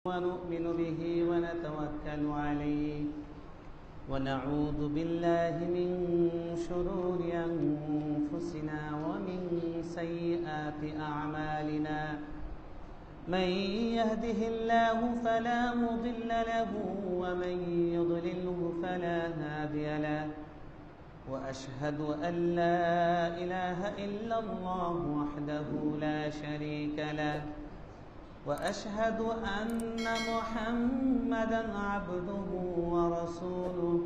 ونؤمن به ونتوكل عليه ونعوذ بالله من شرور أنفسنا ومن سيئات أعمالنا من يهده الله فلا مضل له ومن يضلله فلا هادي له وأشهد أن لا إله إلا الله وحده لا شريك له وأشهد أن محمدًا عبده ورسوله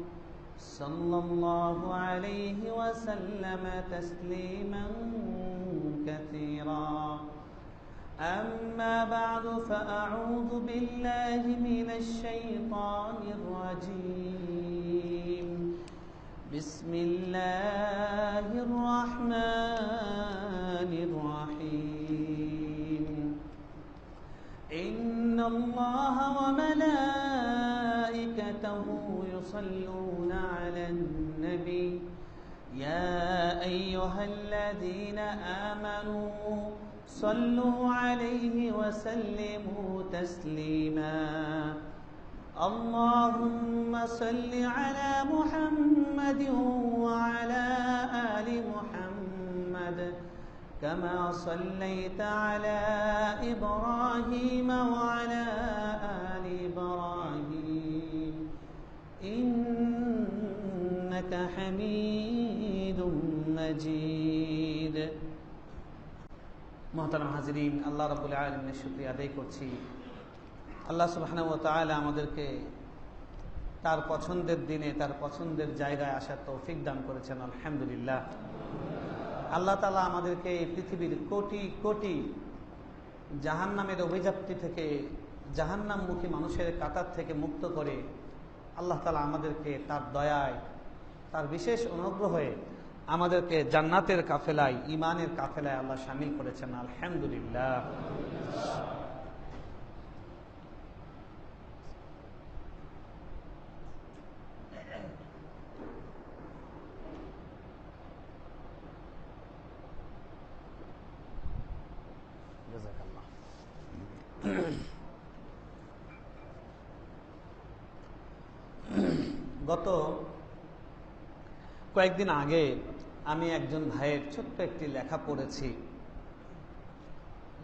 صلى الله عليه وسلم تسليمًا كثيرا أما بعد فأعوذ بالله من الشيطان الرجيم بسم الله الرحمن الرحيم إن الله وملائكته يصلون على النبي يا أيها الذين آمنوا صلوا عليه وسلموا تسليما اللهم صل على محمد وعلى آل محمد كما صليت على إبراهيم وعلى آل إبراهيم إنك حميد مجيد محترم হাজিরিন আল্লাহ রাব্বুল আলামিনের শুকরিয়া আদায় করছি আল্লাহ সুবহানাহু ওয়া তাআলা আমাদেরকে তার পছন্দের দিনে তার পছন্দের জায়গায় আসার তৌফিক দান করেছেন আলহামদুলিল্লাহ আল্লাহ তাআলা আমাদেরকে এই পৃথিবীর কোটি কোটি জাহান্নামের অভিযাত্রী থেকে জাহান্নামমুখী মানুষের কাতার থেকে মুক্ত করে আল্লাহ তাআলা আমাদেরকে তার দয়ায় তার বিশেষ অনুগ্রহে আমাদেরকে জান্নাতের কাফেলায় ঈমানের কাফেলায় আল্লাহ শামিল করেছেন আলহামদুলিল্লাহ গত কয়েকদিন আগে আমি একজন ভাইয়ের ছোট্ট একটি লেখা পড়েছি।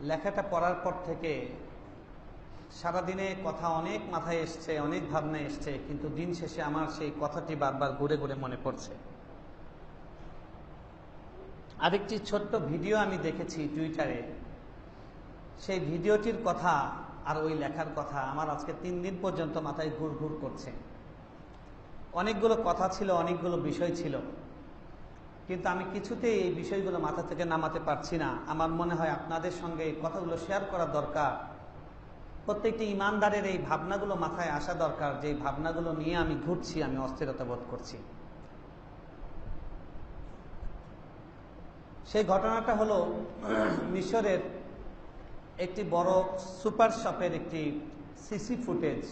লেখাটা পড়ার পর থেকে সারাদিনে কথা অনেক মাথায় এসছে, অনেক ভাবনা এসছে, কিন্তু দিন শেষে আমার সেই কথাটি বারবার ঘুরে ঘুরে মনে পড়ছে। আরেকটি ছোট্ট ভিডিও আমি দেখেছি টুইটারে, সেই ভিডিওটির কথা আর ওই লেখার কথা আমার আজকে 3 দিন পর্যন্ত মাথায় ঘুর ঘুর করছে। অনেকগুলো কথা ছিল, অনেকগুলো বিষয় ছিল, কিন্তু আমি কিছুতেই এই বিষয়গুলো মাথা থেকে নামাতে পারছি না। আমার মনে হয় আপনাদের সঙ্গে এই কথাগুলো শেয়ার করা দরকার। প্রত্যেকটি ইমানদারের এই ভাবনাগুলো মাথায় আসা দরকার, যে ভাবনাগুলো নিয়ে আমি ঘুরছি, আমি অস্থিরতা বোধ করছি। সেই ঘটনাটা হলো মিশরের একটি বড় সুপার শপের একটি সিসি ফুটেজ।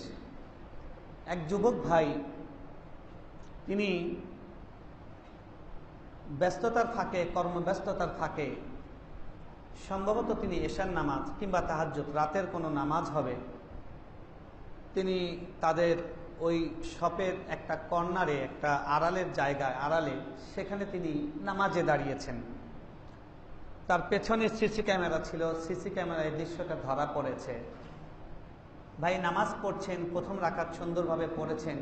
এক যুবক ভাই, তিনি ব্যস্ততার ফাঁকে, কর্মব্যস্ততার ফাঁকে, সম্ভবত তিনি এশার নামাজ কিংবা তাহাজ্জুদ, রাতের কোনো নামাজ হবে, তিনি তাদের ওই শপের একটা কর্নারে, একটা আড়ালের জায়গায়, আড়ালে, সেখানে তিনি নামাজে দাঁড়িয়েছেন। তার পেছনে সিসি ক্যামেরা ছিল, সিসি ক্যামেরায় দৃশ্যটা ধরা পড়েছে। ভাই নামাজ পড়ছেন, প্রথম রাকাত সুন্দরভাবে পড়েছেন,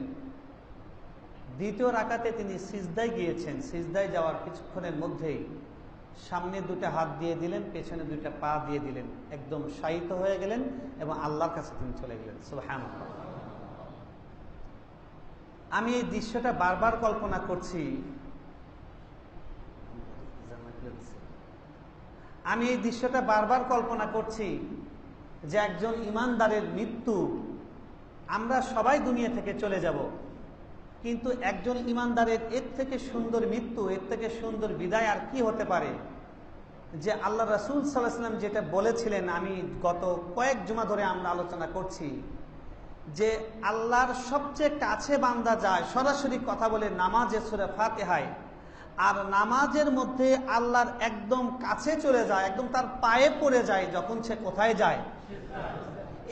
দ্বিতীয় রাকাতে তিনি সিজদায় গিয়েছেন। সিজদায় যাওয়ার কিছুক্ষণের মধ্যেই সামনে 2টা হাত দিয়ে দিলেন, পেছনে 2টা পা দিয়ে দিলেন, একদম শায়িত হয়ে গেলেন এবং আল্লাহর কাছে তিনি চলে গেলেন। সুবহানাল্লাহ। আমি এই দৃশ্যটা বারবার কল্পনা করছি, যে একজন ঈমানদারের মৃত্যু, আমরা সবাই দুনিয়া থেকে চলে যাব, কিন্তু একজন ঈমানদারের এর থেকে সুন্দর মৃত্যু, এর থেকে সুন্দর বিদায় আর কি হতে পারে? যে আল্লাহ রাসূল সাল্লাল্লাহু আলাইহি ওয়াসাল্লাম যেটা বলেছিলেন, আমি গত কয়েক জুমা ধরে আমরা আলোচনা করছি, যে আল্লাহর সবচেয়ে কাছে বান্দা যায় সরাসরি কথা বলে নামাজে সূরা ফাতিহায়, আর নামাজের মধ্যে আল্লাহর একদম কাছে চলে যায়, একদম তার পায়ে পড়ে যায় যখন সে কোথায় যায়।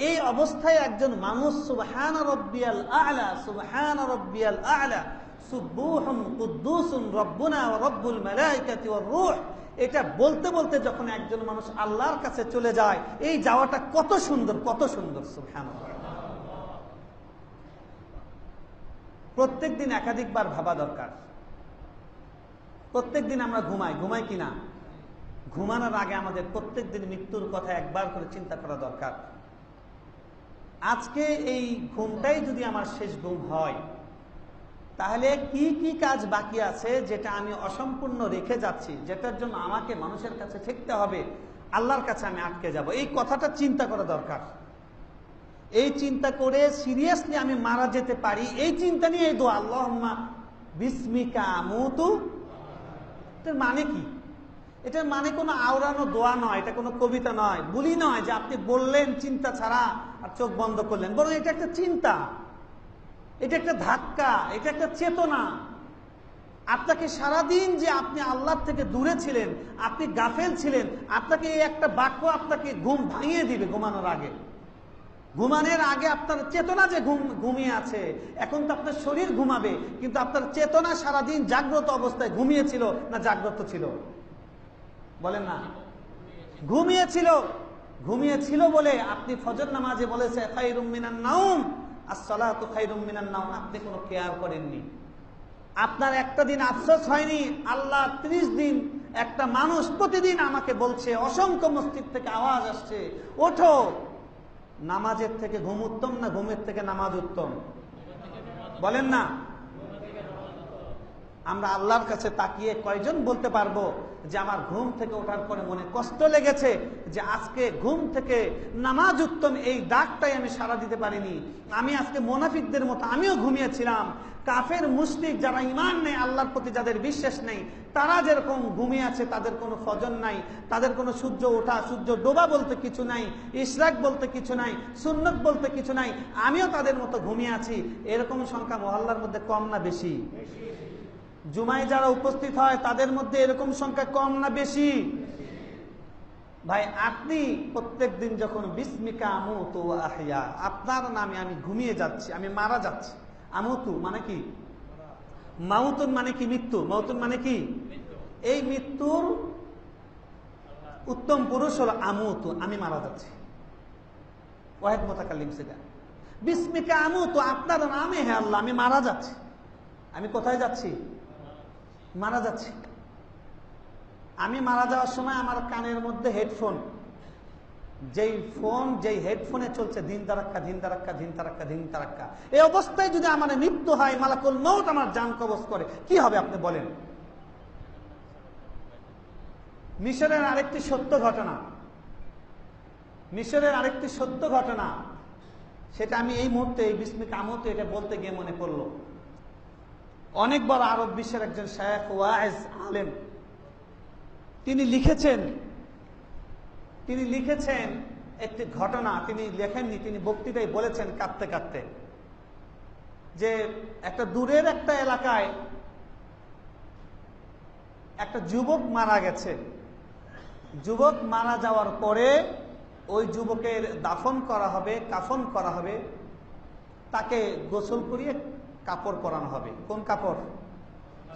এই অবস্থায় একজন মানুষ সুবহান রাব্বিয়াল আ'লা, সুবহান রাব্বিয়াল আ'লা, সুবহুন কুদ্দুসুন রব্বুনা ওয়া রব্বুল মালাইকাতি ওয়ার রূহ, এটা বলতে বলতে যখন একজন মানুষ আল্লাহর কাছে চলে যায়, এই যাওয়াটা কত সুন্দর, কত সুন্দর। সুবহানাল্লাহ। প্রত্যেকদিন একাধিকবার ভাবা দরকার। প্রত্যেকদিন আমরা ঘুমাই কিনা? ঘুমানোর আগে আমাদের প্রত্যেকদিন মৃত্যুর কথা একবার করে চিন্তা করা দরকার। আজকে এই ঘুমটাই যদি আমার শেষ ঘুম হয়, তাহলে কি কি কাজ বাকি আছে যেটা আমি অসম্পূর্ণ রেখে যাচ্ছি, যেটার জন্য আমাকে মানুষের কাছে ঠেকতে হবে, আল্লাহর কাছে আমি আটকে যাব। এই কথাটা চিন্তা করা দরকার। এই চিন্তা করে সিরিয়াসলি আমি মারা যেতে পারি, এই চিন্তা নিয়ে এই দোয়া, আল্লাহুম্মা বিসমিকা আমুতু। এটার মানে কি? এটার মানে কোনো আওড়ানো দোয়া নয়, এটা কোনো কবিতা নয়, বলি নয় যে আপনি বললেন চিন্তা ছাড়া আর চোখ বন্ধ করলেন, বরং এটা একটা চিন্তা, এটা একটা ধাক্কা, এটা একটা চেতনা। আপনাকে সারাদিন যে আপনি আল্লাহর থেকে দূরে ছিলেন, আপনি গাফেল ছিলেন, আপনাকে এই একটা বাক্য আপনাকে ঘুম ভাঙিয়ে দিবে। ঘুমানোর আগে, ঘুমানোর আগে আপনার চেতনা যে ঘুমিয়ে আছে, এখন তো আপনার শরীর ঘুমাবে, কিন্তু আপনার চেতনা সারাদিন জাগ্রত অবস্থায় ঘুমিয়েছিল না জাগ্রত ছিল? বলেন না, ঘুমিয়েছিল বলে আপনি ফজর নামাজে বলেছে খায়রুম মিনান নাওম, as-সালাতু খায়রুম মিনান নাওম, আপনি কোনো কেয়ার করেননি। আপনার একটা দিন আফসোস হয়নি, আল্লাহ 30 দিন একটা মানুষ প্রতিদিন আমাকে বলছে, অসংখ্য মসজিদ থেকে আওয়াজ আসছে, ওঠো। নামাজের থেকে ঘুম উত্তম না ঘুমের থেকে নামাজ উত্তম? বলেন না। আমরা আল্লাহর কাছে তাকিয়ে কয়জন বলতে পারবো যে আমার ঘুম থেকে ওঠার পরে মনে কষ্ট লেগেছে যে আজকে ঘুম থেকে নামাজ উত্তম, এই ডাকটাই আমি সাড়া দিতে পারিনি। আমি আজকে মুনাফিকদের মতো আমিও ঘুমিয়েছিলাম। কাফের মুশরিক যারা ঈমান নেই, আল্লাহর প্রতি যাদের বিশ্বাস নেই, তারা যেরকম ঘুমিয়ে আছে, তাদের কোনো ফজর নাই, তাদের কোনো সূর্য ওঠা সূর্য ডোবা বলতে কিছু নাই, ইশরাক বলতে কিছু নাই, সুন্নত বলতে কিছু নাই, আমিও তাদের মতো ঘুমিয়ে আছি। এরকম সংখ্যা মহল্লার মধ্যে কম না বেশি? জুমায় যারা উপস্থিত হয় তাদের মধ্যে এরকম সংখ্যা কম না বেশি? ভাই, আপনি প্রত্যেক দিন যখন বিসমিকা আমুতু ওয়া আহইয়া, আপনার নামে আমি ঘুমিয়ে যাচ্ছি, আমি মারা যাচ্ছি। আমুতু মানে কি? মাউতুন মানে কি? মৃত্যু। মাউতুন মানে কি? এই মৃত্যুর উত্তম পুরুষ হলো আমুতু, আমি মারা যাচ্ছি। ওয়াহিদ মুতাকাল্লিম সেটা বিসমিকা আমুতু, আপনার নামে হে আল্লাহ আমি মারা যাচ্ছি। আমি কোথায় যাচ্ছি? মারা যাচ্ছি। আমি মারা যাওয়ার সময় আমার কানের মধ্যে হেডফোন, যেই হেডফোনে চলছে দিন তারাক্কা দিন তারাক্কা দিন তারাক্কা দিন তারাক্কা, এই অবস্থায় যদি আমার মৃত্যু হয়, মালাকুল মউত আমার জান কবজ করে, কি হবে আপনি বলেন? মিশরের আরেকটি সত্য ঘটনা, সেটা আমি এই মুহূর্তে এই বিসমিকা আমুতু এটা বলতে গিয়ে মনে পড়লো। অনেক বড় আরব বিশ্বের একজন শায়েখ ওয়াইজ আলেম, তিনি লিখেছেন একটি ঘটনা। তিনি লেখেননি, তিনি বক্তৃতায় বলেছেন কাঁদতে কাঁদতে, যে একটা দূরের একটা এলাকায় একটা যুবক মারা গেছে। যুবক মারা যাওয়ার পরে ওই যুবকের দাফন করা হবে, কাফন করা হবে, তাকে গোসল করিয়ে কাপড় পরানো হবে। কোন কাপড়?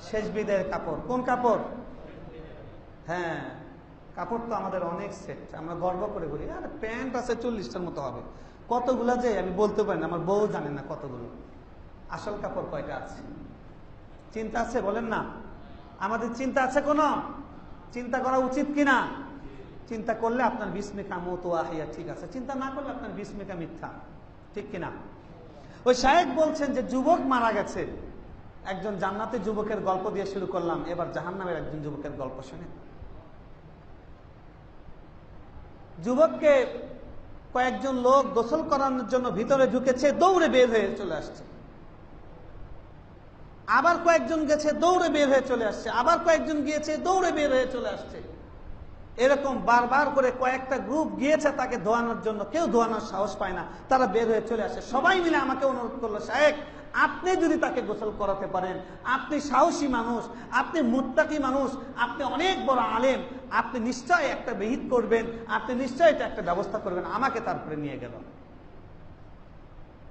শেষ বিদায়ের কাপড়। কোন কাপড়? হ্যাঁ, কাপড় তো আমাদের অনেক সেট, আমরা গর্ব করে বলি, আরে প্যান্ট আছে 40টার মতো হবে। কতগুলা যে আমি বলতে পারি না, আমার বউ জানে না কতগুলো। আসল কাপড় কয়টা আছে? চিন্তা আছে? বলেন না। আমাদের চিন্তা আছে? কোনো চিন্তা করা উচিত কিনা? চিন্তা করলে আপনার বিসমিকা আমুতু ওয়া আহইয়া ঠিক আছে, চিন্তা না করলে আপনার বিসমিকা মিথ্যা, ঠিক কিনা? ওই শায়েখ বলছেন যে যুবক মারা গেছে, একজন জান্নাতের যুবকের গল্প দিয়ে শুরু করলাম, এবার জাহান্নামের একজন যুবকের গল্প শুনে। যুবককে কয়েকজন লোক গোসল করানোর জন্য ভিতরে ঢুকেছে, দৌড়ে বের হয়ে চলে আসছে। আবার কয়েকজন গেছে, দৌড়ে বের হয়ে চলে আসছে। আবার কয়েকজন গিয়েছে, দৌড়ে বের হয়ে চলে আসছে। এরকম বারবার করে কয়েকটা গ্রুপ গিয়েছে তাকে ধোয়ানোর জন্য, কেউ ধোয়ানোর সাহস পায় না, তারা বের হয়ে চলে আসে। সবাই মিলে আমাকে অনুরোধ করলো, শায়েখ আপনি যদি তাকে গোসল করাতে পারেন, আপনি সাহসী মানুষ, আপনি মুত্তাকি মানুষ, আপনি অনেক বড় আলেম, আপনি নিশ্চয় একটা বিহিত করবেন, আপনি নিশ্চয় এটা একটা ব্যবস্থা করবেন, আমাকে তারপরে নিয়ে গেল।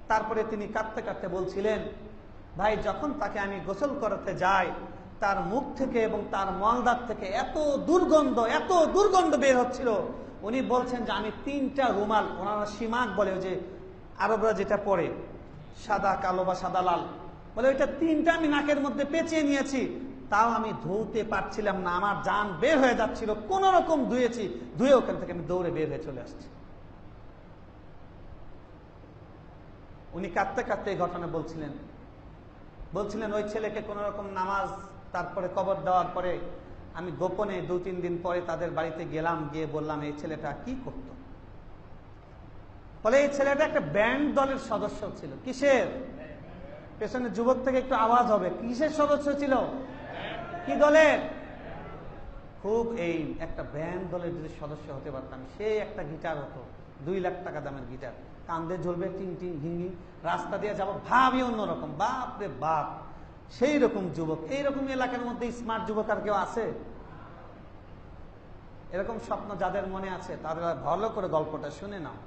তারপরে তিনি কাঁদতে কাঁদতে বলছিলেন, ভাই যখন তাকে আমি গোসল করাতে যাই, তার মুখ থেকে এবং তার মলদার থেকে এত দুর্গন্ধ বের হচ্ছিল। উনি বলছেন যে আমি 3টা রুমাল, ওনারা সীমাক বলে, ওই যে আরবরা যেটা পরে সাদা কালো বা সাদা লাল, বলে ওইটা 3টা আমি নাকের মধ্যে পেঁচিয়ে নিয়েছি, তাও আমি ধুতে পারছিলাম না, আমার জান বের হয়ে যাচ্ছিল। কোন রকম ধুয়েছি, ধুয়ে ওখান থেকে আমি দৌড়ে বের হয়ে চলে আসছি। উনি কাঁদতে কাঁদতে এই ঘটনা বলছিলেন ওই ছেলেকে কোন রকম নামাজ, তারপরে কবর দেওয়ার পরে আমি গোপনে 2-3 দিন পরে তাদের বাড়িতে গেলাম, গিয়ে বললাম এই ছেলেটা কি করত। বলে এই ছেলেটা একটা ব্যান্ড দলের সদস্য ছিল। কিসের? পেছনে যুবক থেকে একটু আওয়াজ হবে। কিসের সদস্য ছিল? কি দলের? খুব এই একটা ব্যান্ড দলের যদি সদস্য হতে পারতাম, সে একটা গিটার হতো, 2 লাখ টাকা দামের গিটার, কান্দে জ্বলবে, টিং টিং ঘিঙ্গি, রাস্তা দিয়ে যাবো, ভাবই অন্যরকম। বাপ রে বাপ, সেই রকম যুবক। এইরকম এলাকার মধ্যে স্মার্ট যুবক আর কেউ আছে? এরকম স্বপ্ন যাদের মনে আছে তাদের ভালো করে গল্পটা শুনে নাও।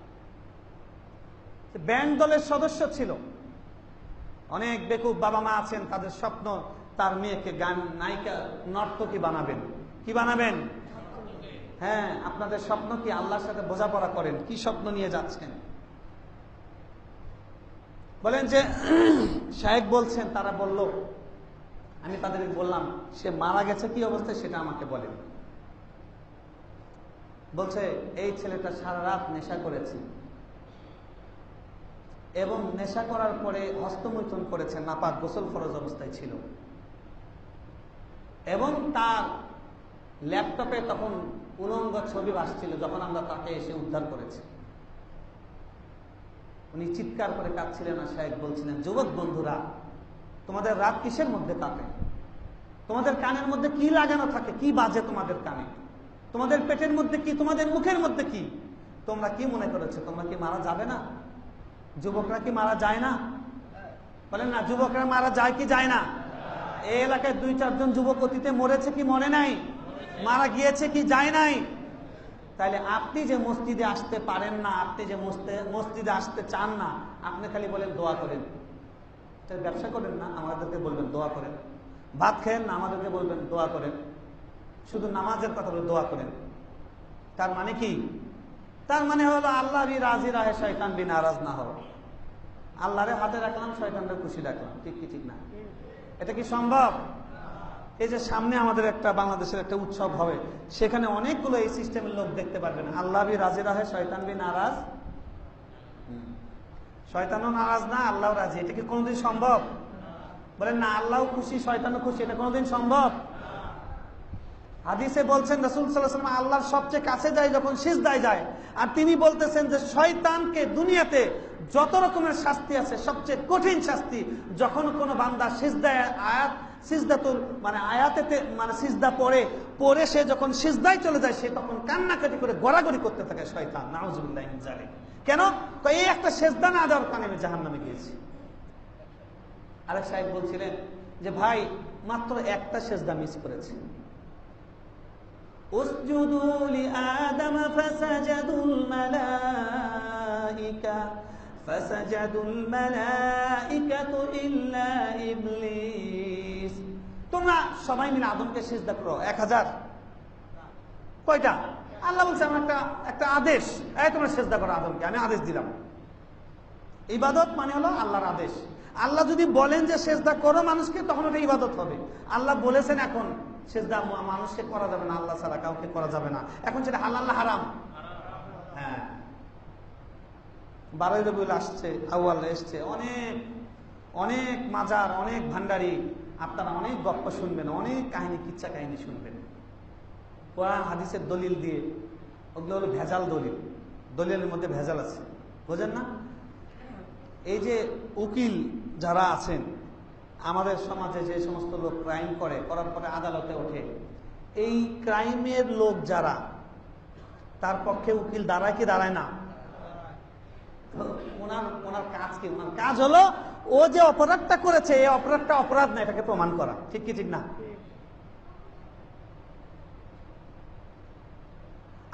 ব্যান্ড দলের সদস্য ছিল। অনেক বেকুব বাবা মা আছেন, তাদের স্বপ্ন তার মেয়েকে গান নায়িকা, নর্তকী বানাবেন। কি বানাবেন? হ্যাঁ, আপনাদের স্বপ্ন কি? আল্লাহর সাথে বোঝাপড়া করেন, কি স্বপ্ন নিয়ে যাচ্ছেন? বলেন যে শায়েখ বলছেন, তারা বলল, আমি তাদেরকে বললাম সে মারা গেছে কি অবস্থায় সেটা আমাকে বলেন। বলছে এই ছেলেটা সারা রাত নেশা করেছে এবং নেশা করার পরে হস্তমৈথুন করেছে, নাপাক গোসল ফরজ অবস্থায় ছিল, এবং তার ল্যাপটপে তখন উলঙ্গ ছবি ভাসছিল যখন আমরা তাকে এসে উদ্ধার করেছি। উনি চিৎকার করে কাঁদছিলেন আর শায়েখ বলছিলেন, যুবক বন্ধুরা, তোমাদের রাত কিসের মধ্যে কাটে? তোমাদের কানের মধ্যে কি লাগানো থাকে? কি বাজে তোমাদের কানে? তোমাদের পেটের মধ্যে কি? তোমাদের মুখের মধ্যে কি? তোমরা কি মনে করেছো তোমরা কি মারা যাবে না? যুবকরা কি মারা যায় না? বলেন না, যুবকরা মারা যায় কি যায় না? এই এলাকায় 2-4 জন যুবক অতীতে মরেছে কি মরে নাই? মারা গিয়েছে কি যায় নাই? তাইলে আপনি যে মসজিদে আসতে পারেন না, আপনি যে মসজিদে আসতে চান না, আপনি খালি বলেন দোয়া করেন। ব্যবসা করেন না, আমাদেরকে বলবেন দোয়া করেন। ভাত খেয়েন না, আমাদেরকে বলবেন দোয়া করেন। শুধু নামাজের কথা বলে দোয়া করেন। তার মানে কি? তার মানে হলো আল্লাহ বি রাজি রাহে শয়তান বি নারাজ না হও। আল্লাহরে হাতে রাখলাম, শয়তানরে খুশি রাখলাম। ঠিক কি ঠিক না? এটা কি সম্ভব? এই যে সামনে আমাদের একটা বাংলাদেশের একটা উৎসব হবে, সেখানে অনেকগুলো এই সিস্টেমের লোক দেখতে পারবেন। আল্লাহ বি রাজি রাহে শয়তান বি নারাজ। শয়তানও নারাজ না, আল্লাহ রাজি। এটা কি কোনোদিন সম্ভব? বলেন না, আল্লাহ খুশি শয়তানও খুশি, এটা কোনোদিন সম্ভব? হাদিসে বলছেন রাসূল সাল্লাল্লাহু আলাইহি ওয়াসাল্লাম আল্লাহর সবচেয়ে কাছে যায় যখন সিজদায় যায়, আর তিনি বলতেছেন যে শয়তানকে দুনিয়াতে যত রকমের শাস্তি আছে সবচেয়ে কঠিন শাস্তি যখন কোনো বান্দা সিজদায় সিজদাতুল আয়াতেতে সিজদা পড়ে সে যখন সিজদায় চলে যায়, সে তখন কান্নাকাটি করে গড়াগড়ি করতে থাকে শয়তান। নাউযুবিল্লাহি মিন যালিক। কেন? তো এই একটা সিজদা না দেওয়ার কারণে আমি জাহান্নামে গিয়েছি। আরেক সাহেব বলছিলেন যে ভাই মাত্র একটা সিজদা মিস করেছি। উসজুদু লিআদাম ফাসাজাদুল মালাইকাতু ইল্লা ইবলিস। তোমরা সবাই মিলে আদমকে সিজদা করো। 1000 কয়টা? আল্লাহ বলছে আমার একটা আদেশ, এই তোমরা সিজদা করো আদমকে, আমি আদেশ দিলাম। ইবাদত মানে হলো আল্লাহর আদেশ। আল্লাহ যদি বলেন যে সিজদা করো মানুষকে, তখন ওটা ইবাদত হবে। আল্লাহ বলেছেন এখন সিজদা মানুষকে করা যাবে না, আল্লাহ ছাড়া কাউকে করা যাবে না। এখন সেটা হালাল না হারাম? হ্যাঁ, 12 রবিউল আসছে, আউয়াল এসছে, অনেক মাজার, অনেক ভান্ডারি, আপনারা অনেক গল্প শুনবেন, অনেক কাহিনী, কিচ্ছা কাহিনী শুনবেন কোরআন হাদিসের দলিল দিয়ে। ওগুলো হলো ভেজাল দলিল, দলিলের মধ্যে ভেজাল আছে, বোঝেন না? এই যে উকিল যারা আছেন আমাদের সমাজে, যে সমস্ত লোক ক্রাইম করার পরে আদালতে ওঠে, এই ক্রাইমের লোক যারা, তার পক্ষে উকিল দাঁড়ায় কি দাঁড়ায় না? ওনার কাজ কি? ওনার কাজ হলো ও যে অপরাধটা করেছে, এই অপরাধটা অপরাধ না, এটাকে প্রমাণ করা। ঠিক কি ঠিক না?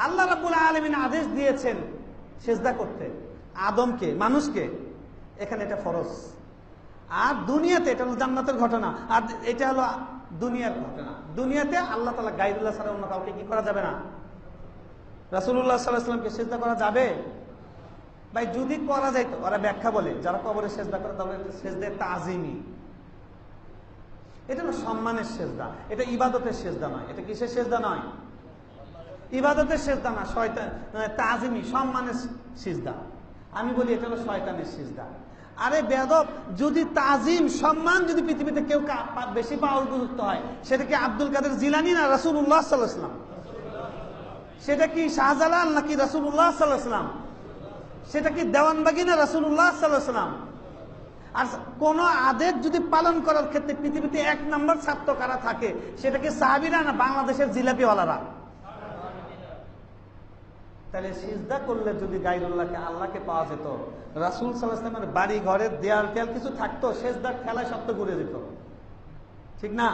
আল্লাহ রাব্বুল আলামিন আদেশ দিয়েছেন সিজদা করতে আদমকে, মানুষকে, এখানে এটা ফরজ। আর দুনিয়াতে এটা হলো জান্নাতের ঘটনা, আর এটা হলো দুনিয়ার ঘটনা। দুনিয়াতে আল্লাহ তাআলা গায়রুল্লাহ ছাড়া অন্য কাউকে কি করা যাবে না? রাসূলুল্লাহ সাল্লাল্লাহু আলাইহি ওয়াসাল্লামকে সিজদা করা যাবে? ভাই যদি করা যাইতো, ওরা ব্যাখ্যা বলে যারা কবরে সিজদা করে তাহলে সিজদা তাজিমি, এটা হলো সম্মানের সিজদা, এটা ইবাদতের সিজদা নয়। এটা কিসের সিজদা নয়? ইবাদতের সিজদা না, শয়তান তাজিমি সম্মানের সিজদা। আমি বলি এটা হলো শয়তানের সিজদা। আরে বেয়াদব, যদি তাজিম সম্মান যদি পৃথিবীতে কেউ বেশি পাওয়ার উপযুক্ত হয়, সেটা কি আব্দুল কাদের জিলানী না রাসূলুল্লাহ সাল্লাল্লাহু আলাইহি ওয়াসাল্লাম? সেটা কি শাহজালাল নাকি রাসূলুল্লাহ সাল্লাল্লাহু আলাইহি ওয়াসাল্লাম? সেটা কি দেওয়ানবাগী না রাসূলুল্লাহ সাল্লাল্লাহু আলাইহি ওয়াসাল্লাম? আর কোন আদেশ যদি পালন করার ক্ষেত্রে পৃথিবীতে 1 নম্বর ছাত্র কারা থাকে, সেটা কি সাহাবীরা না বাংলাদেশের জিলাপিওয়ালারা? তাহলে সিজদা করলে যদি গায়রুল্লাহকে আল্লাহকে পাওয়া যেত, রাসূল সাল্লাল্লাহু আলাইহি ওয়াসাল্লামের বাড়ি ঘরের দেয়াল টেয়াল কিছু থাকতো, সিজদার খেলায় সব তো ঘুরে যেত, ঠিক না?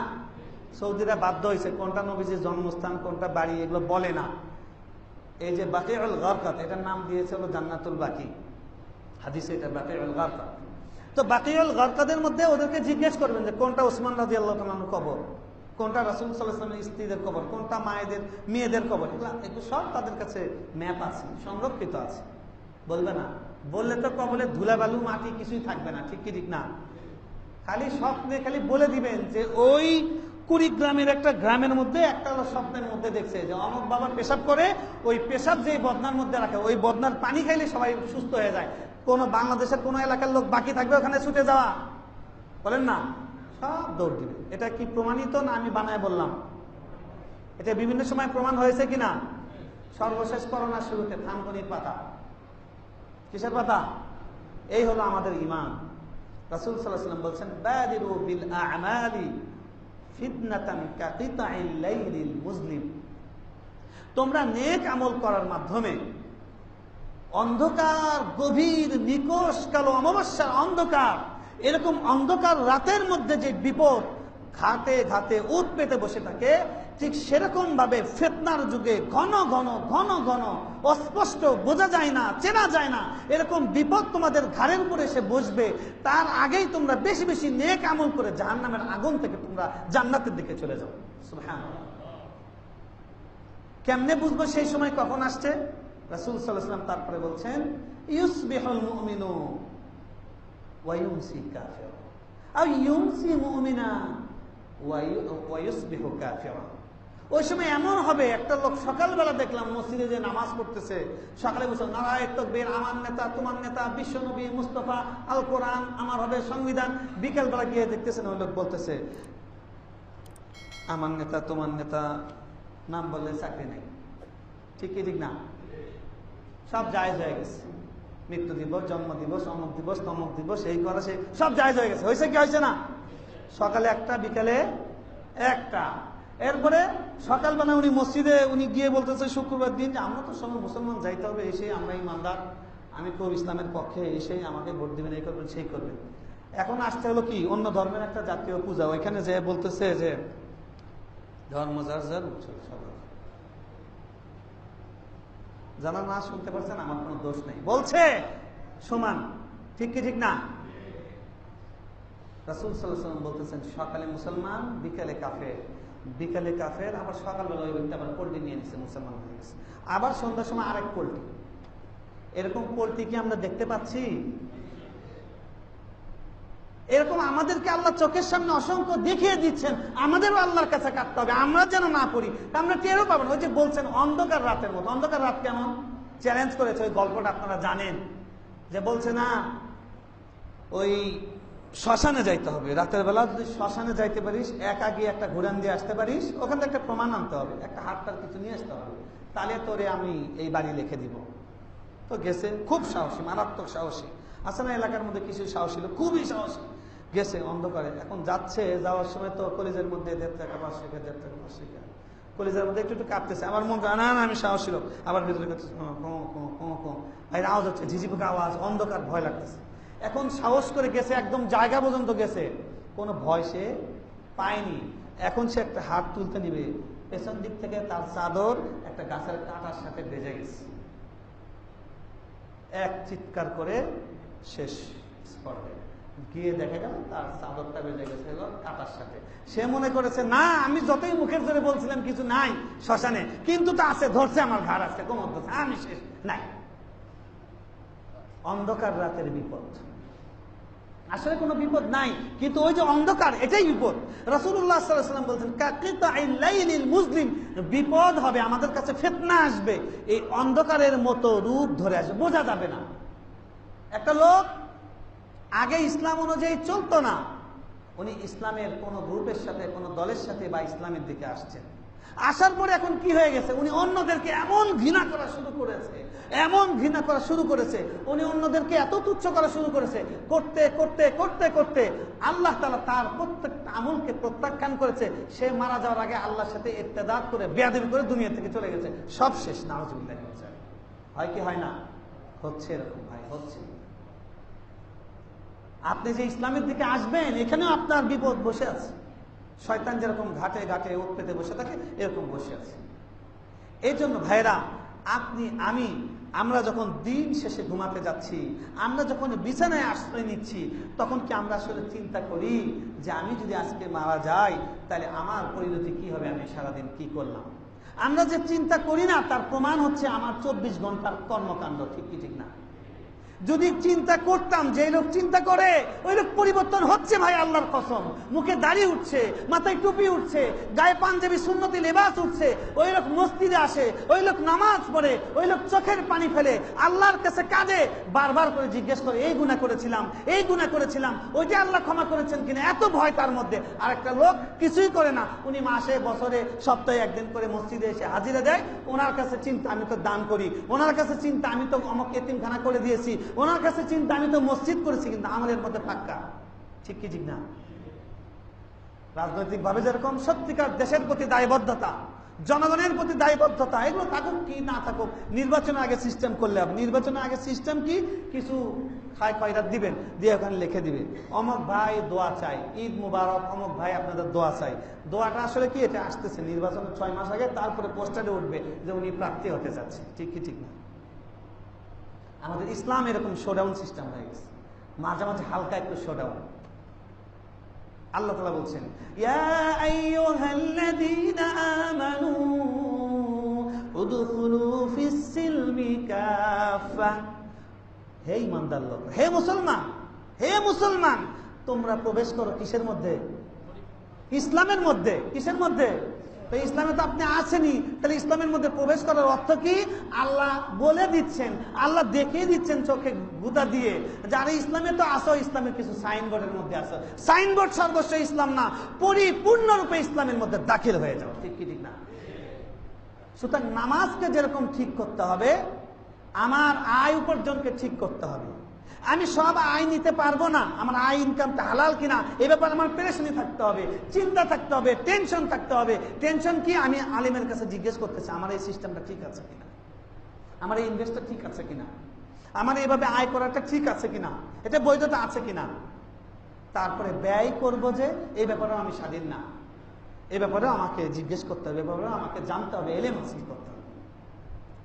সৌদিরা বাধ্য হয়েছে কোনটা নবীজির জন্মস্থান কোনটা বাড়ি এগুলো বলে না। এই যে বাকিউল গারকাত, এটার নাম দিয়েছে হলো জান্নাতুল বাকি, হাদিসে এটা বাকিউল গারকাত। তো বাকিউল গারকাতের মধ্যে ওদেরকে জিজ্ঞেস করবেন যে কোনটা ওসমান রাদিয়াল্লাহু তাআলা আনহুর কবর, কোনটা রাসূল সাল্লাল্লাহু আলাইহি ওয়াসাল্লামের স্ত্রীদের কবর, কোনটা মায়েদের মেয়েদের কবর, এগুলো সব তাদের কাছে ম্যাপ আছে, সংরক্ষিত আছে। বলবে না, বললে তো কবরে ধুলাবালু মাটি কিছুই থাকবে না, ঠিক কি ঠিক না? খালি স্বপ্নে খালি বলে দিবেন যে ওই কুড়িগ্রামের একটা গ্রামের মধ্যে একটা স্বপ্নের মধ্যে দেখছে যে অমুক বাবা পেশাব করে, ওই পেশাব যে বদনার মধ্যে রাখে, ওই বদনার পানি খাইলে সবাই সুস্থ হয়ে যায়। কোন বাংলাদেশের কোন এলাকার লোক বাকি থাকবে ওখানে ছুটে যাওয়া? বলেন না, সব দৌড় দিবে। এটা কি প্রমাণিত না আমি বানায় বললাম? এটা বিভিন্ন সময় প্রমাণ হয়েছে কিনা? সর্বশেষ করোনার শুরুতে থানকুনির পাতা, কিসের পাতা? এই হলো আমাদের ঈমান। রাসূল সাল্লাল্লাহু আলাইহি ওয়াসাল্লাম বলছেন, বাদিরু বিল আ'মালি ফিতনাতান কাকিতাইল লাইলিল মুজলিম। তোমরা নেক আমল করার মাধ্যমে অন্ধকার গভীর নিকষ কালো অমাবস্যার অন্ধকার, এরকম অন্ধকার রাতের মধ্যে যে বিপদ ঘাটে ঘাটে উঠ পেতে বসে থাকে, ঠিক সেরকম ভাবে ফিতনার যুগে ঘন ঘন ঘন ঘন অস্পষ্ট, বোঝা যায় না, চেনা যায় না, এরকম বিপদ তোমাদের ঘাড়ের উপরে এসে বসবে। তার আগেই তোমরা বেশি বেশি নেক আমল করে জাহান্নামের আগুন থেকে তোমরা জান্নাতের দিকে চলে যাও। সুবহানাল্লাহ। কেমনে বুঝবো সেই সময় কখন আসছে? রাসূল সাল্লাল্লাহু আলাইহি ওয়াসাল্লাম তারপরে বলছেন, ইউসবিহুল মুমিনু ওয়া ইউমসি কাফির, আও ইউমসি মুমিনা ওয়া ইউসবিহু কাফিরা। ওই সময় এমন হবে, একটা লোক সকালবেলা দেখলাম মসজিদে যে নামাজ পড়তেছে, সকালে বসে নারায়ে তাকবীর, আমার নেতা তোমার নেতা, বিশ্ব নবী মুস্তাফা, আল কোরআন আমার হবে সংবিধান। বিকেলবেলা গিয়ে দেখতেছেন ওই লোক বলতেছে, আমার নেতা তোমার নেতা নাম বললে চাকরি নেই, ঠিক কি ঠিক না? সব জায়েজ হয়ে গেছে, মৃত্যু দিবস, জন্ম দিবস, অমুক দিবস, তমুক দিবস, এই করা সেই সব জায়েজ হয়ে গেছে। হয়েছে কি হয়েছে না? সকালে একটা, বিকালে একটা। এরপরে সকালবেলা উনি মসজিদে উনি গিয়ে বলতেছে শুক্রবার দিন যে আমরা তো সবাই মুসলমান, যাইতে হবে, এসে আমরা ইমানদার, আমি খুব ইসলামের পক্ষে, এসেই আমাকে ভোট দিবেন, এই করবেন সেই করবেন। এখন আসতে হলো কি অন্য ধর্মের একটা জাতীয় পূজা, ওইখানে যে বলতেছে যে ধর্ম যার যার উৎসব, যারা না শুনতে পারছেন আমার কোনো দোষ নেই, বলছে সমান, ঠিক কি ঠিক না? রাসূল সাল্লাল্লাহু আলাইহি ওয়াসাল্লাম বলতেছেন সকালে মুসলমান, বিকালে কাফের, বিকালে কাফের, আবার সকালবেলা ওই ব্যক্তি আবার পোল্ট্রি নিয়ে নিচ্ছে, মুসলমান হয়ে গেছে, আবার সন্ধ্যার সময় আরেক পোল্ট্রি। এরকম পোল্ট্রি কি আমরা দেখতে পাচ্ছি? এরকম আমাদেরকে আল্লাহ চোখের সামনে অসংখ্য দেখিয়ে দিচ্ছেন, আমাদেরও আল্লাহর কাছে কাটতে হবে, আমরা যেন না পড়ি, আমরা টেরও পাবো না। ওই যে বলছেন অন্ধকার রাতের মতো, অন্ধকার রাত কেমন চ্যালেঞ্জ করেছে, ওই গল্পটা আপনারা জানেন, যে বলছে না ওই শ্মশানে যাইতে হবে, রাতের বেলা যদি শ্মশানে যাইতে পারিস, একা গিয়ে একটা ঘুরান দিয়ে আসতে পারিস, ওখান থেকে একটা প্রমাণ আনতে হবে, একটা হাতটার কিছু নিয়ে আসতে হবে, তাহলে তোরে আমি এই বাড়ি লিখে দিব। তো গেছে, খুব সাহসী, মারাত্মক সাহসী। আছে না এলাকার মধ্যে কিছু সাহসী লোক, খুবই সাহসী, গেছে অন্ধকারে। এখন যাচ্ছে, যাওয়ার সময় তো কলেজের মধ্যে 1.5 টাকা 5 টাকা 1.5 টাকা 5 টাকা, কলেজের মধ্যে একটু একটু কাঁপতেছে, আমার মন না না আমি সাহসী লোক, আবার ভিতরে করতেছে ভাই আওয়াজ হচ্ছে, ঝিঝিপোকা আওয়াজ, অন্ধকার, ভয় লাগতেছে। এখন সাহস করে গেছে, একদম জায়গা পর্যন্ত গেছে, কোনো ভয় সে পায়নি। এখন সে একটা হাত তুলতে নিবে, পেছন দিক থেকে তার চাদর একটা গাছের কাঁটার সাথে বেজে গেছে, এক চিৎকার করে শেষ। পড়বে। গিয়ে দেখে গেল তার চাদরটা বেজে গেছে কাটার সাথে। সে মনে করেছে না, আমি যতই মুখের জোরে বলছিলাম কিছু নাই শ্মশানে, কিন্তু তা আছে, ধরছে আমার ঘাড় আছে, কোমর ধরছে, আমি শেষ নাই। অন্ধকার রাতের বিপদ, আসলে কোনো বিপদ নাই, কিন্তু ওই যে অন্ধকার, এটাই বিপদ। রাসূলুল্লাহ সাল্লাল্লাহু আলাইহি ওয়াসাল্লাম বলছেন কাকিতাইল লাইলিল মুজলিম, বিপদ হবে, আমাদের কাছে ফিতনা আসবে, এই অন্ধকারের মতো রূপ ধরে আসবে, বোঝা যাবে না। একটা লোক আগে ইসলাম অনুযায়ী চলতো না, উনি ইসলামের কোন গ্রুপের সাথে, কোন দলের সাথে বা ইসলামের দিকে আসছেন, আসার পরে এখন কি হয়ে গেছে, উনি অন্যদেরকে এমন ঘৃণা করা শুরু করেছে, এমন ঘৃণা করা শুরু করেছে, উনি অন্যদেরকে এত তুচ্ছ করা শুরু করেছে, করতে করতে করতে করতে আল্লাহ তাআলা তার প্রত্যেকটা আমলকে প্রত্যাখ্যান করেছে। সে মারা যাওয়ার আগে আল্লাহর সাথে ইত্তেদাত করে বেয়াদবি করে দুনিয়া থেকে চলে গেছে, সব শেষ। নাউজুবিল্লাহ। হয় কি হয় না? হচ্ছে এরকম ভাই, হচ্ছে। আপনি যে ইসলামের দিকে আসবেন, এখানেও আপনার বিপদ বসে আছে। শয়তান যেরকম ঘাটে ঘাটে ওত পেতে বসে থাকে, এরকম বসে আছে। এই জন্য ভাইরা, আপনি আমরা যখন দিন শেষে ঘুমাতে যাচ্ছি, আমরা যখন বিছানায় আশ্রয় নিচ্ছি, তখন কি আমরা আসলে চিন্তা করি যে আমি যদি আজকে মারা যাই তাহলে আমার পরিণতি কি হবে, আমি সারাদিন কি করলাম? আমরা যে চিন্তা করি না, তার প্রমাণ হচ্ছে আমার 24 ঘন্টার কর্মকাণ্ড, ঠিক কি ঠিক না? যদি চিন্তা করতাম, যে লোক চিন্তা করে ওই লোক পরিবর্তন হচ্ছে ভাই, আল্লাহর কসম। মুখে দাড়ি উঠছে, মাথায় টুপি উঠছে, গায়ে পাঞ্জাবি সুন্নতি লেবাস উঠছে, ওই লোক মসজিদে আসে, ওই লোক নামাজ পড়ে, ওই লোক চোখের পানি ফেলে, আল্লাহর কাছে কাঁদে, বারবার করে জিজ্ঞেস করে এই গুনাহ করেছিলাম, এই গুনাহ করেছিলাম, ওইটা আল্লাহ ক্ষমা করেছেন কিনা, এত ভয় তার মধ্যে। আর একটা লোক কিছুই করে না, উনি মাসে বছরে সপ্তাহে একদিন করে মসজিদে এসে হাজিরা দেয়, ওনার কাছে চিন্তা আমি তো দান করি, ওনার কাছে চিন্তা আমি তো অমুক এতিমখানা করে দিয়েছি, ওনার কাছে চিন্তা আমি তো মসজিদ করেছি, কিন্তু আমাদের মধ্যে ফাঁকা, ঠিক কি ঠিক না? রাজনৈতিক ভাবে যেরকম সত্যিকার দেশের প্রতি দায়বদ্ধতা, জনগণের প্রতি দায়বদ্ধতা, এগুলো থাকুক কি না থাকুক, নির্বাচনের আগে সিস্টেম করলে হবে। নির্বাচনের আগে সিস্টেম কি, কিছু খায় খয়রাত দিবেন, দিয়ে ওখানে লিখে দিবেন অমুক ভাই দোয়া চাই, ঈদ মুবারক, অমুক ভাই আপনাদের দোয়া চাই। দোয়াটা আসলে কি, এটা আসতেছে নির্বাচনের 6 মাস আগে, তারপরে পোস্টারে উঠবে যে উনি প্রার্থী হতে যাচ্ছে, ঠিক কি ঠিক না? আমাদের ইসলাম এরকম শোডাউন সিস্টেম হয়ে গেছে, মাঝে মাঝে হালকা একটু শোডাউন। আল্লাহ তাআলা বলছেন ইয়া আইয়ুহাল্লাযীনা আমানু উদখুলু ফিস-সিলমি কাফা, হে ঈমানদার লোক, হে মুসলমান, হে মুসলমান, তোমরা প্রবেশ করো কিসের মধ্যে? ইসলামের মধ্যে। কিসের মধ্যে? তো ইসলামে তো আপনি আসেনি, তাহলে ইসলামের মধ্যে প্রবেশ করার অর্থ কি? আল্লাহ বলে দিচ্ছেন, আল্লাহ দেখিয়ে দিচ্ছেন চোখে গুতা দিয়ে, যারা ইসলামে তো আসো, ইসলামের কিছু সাইনবোর্ডের মধ্যে আসো। সাইনবোর্ড সর্বস্ব ইসলাম না, পরিপূর্ণরূপে ইসলামের মধ্যে দাখিল হয়ে যাও, ঠিক কি ঠিক না? সুতরাং নামাজকে যেরকম ঠিক করতে হবে, আমার আয় উপার্জনকে ঠিক করতে হবে। আমি সব আয় নিতে পারবো না, আমার আয় ইনকামটা হালাল কিনা এ ব্যাপারে আমার পেরেশানি থাকতে হবে, চিন্তা থাকতে হবে, টেনশন থাকতে হবে। টেনশন কি? আমি আলিমের কাছে জিজ্ঞেস করতেছি আমার এই সিস্টেমটা ঠিক আছে কিনা, আমার এই ইনভেস্টটা ঠিক আছে কিনা, আমার এইভাবে আয় করাটা ঠিক আছে কিনা, এটা বৈধতা আছে কিনা। তারপরে ব্যয় করব যে এই ব্যাপারেও আমি স্বাধীন না, এই ব্যাপারেও আমাকে জিজ্ঞেস করতে হবে, এই ব্যাপারেও আমাকে জানতে হবে, এলেম হাসিল করতে হবে,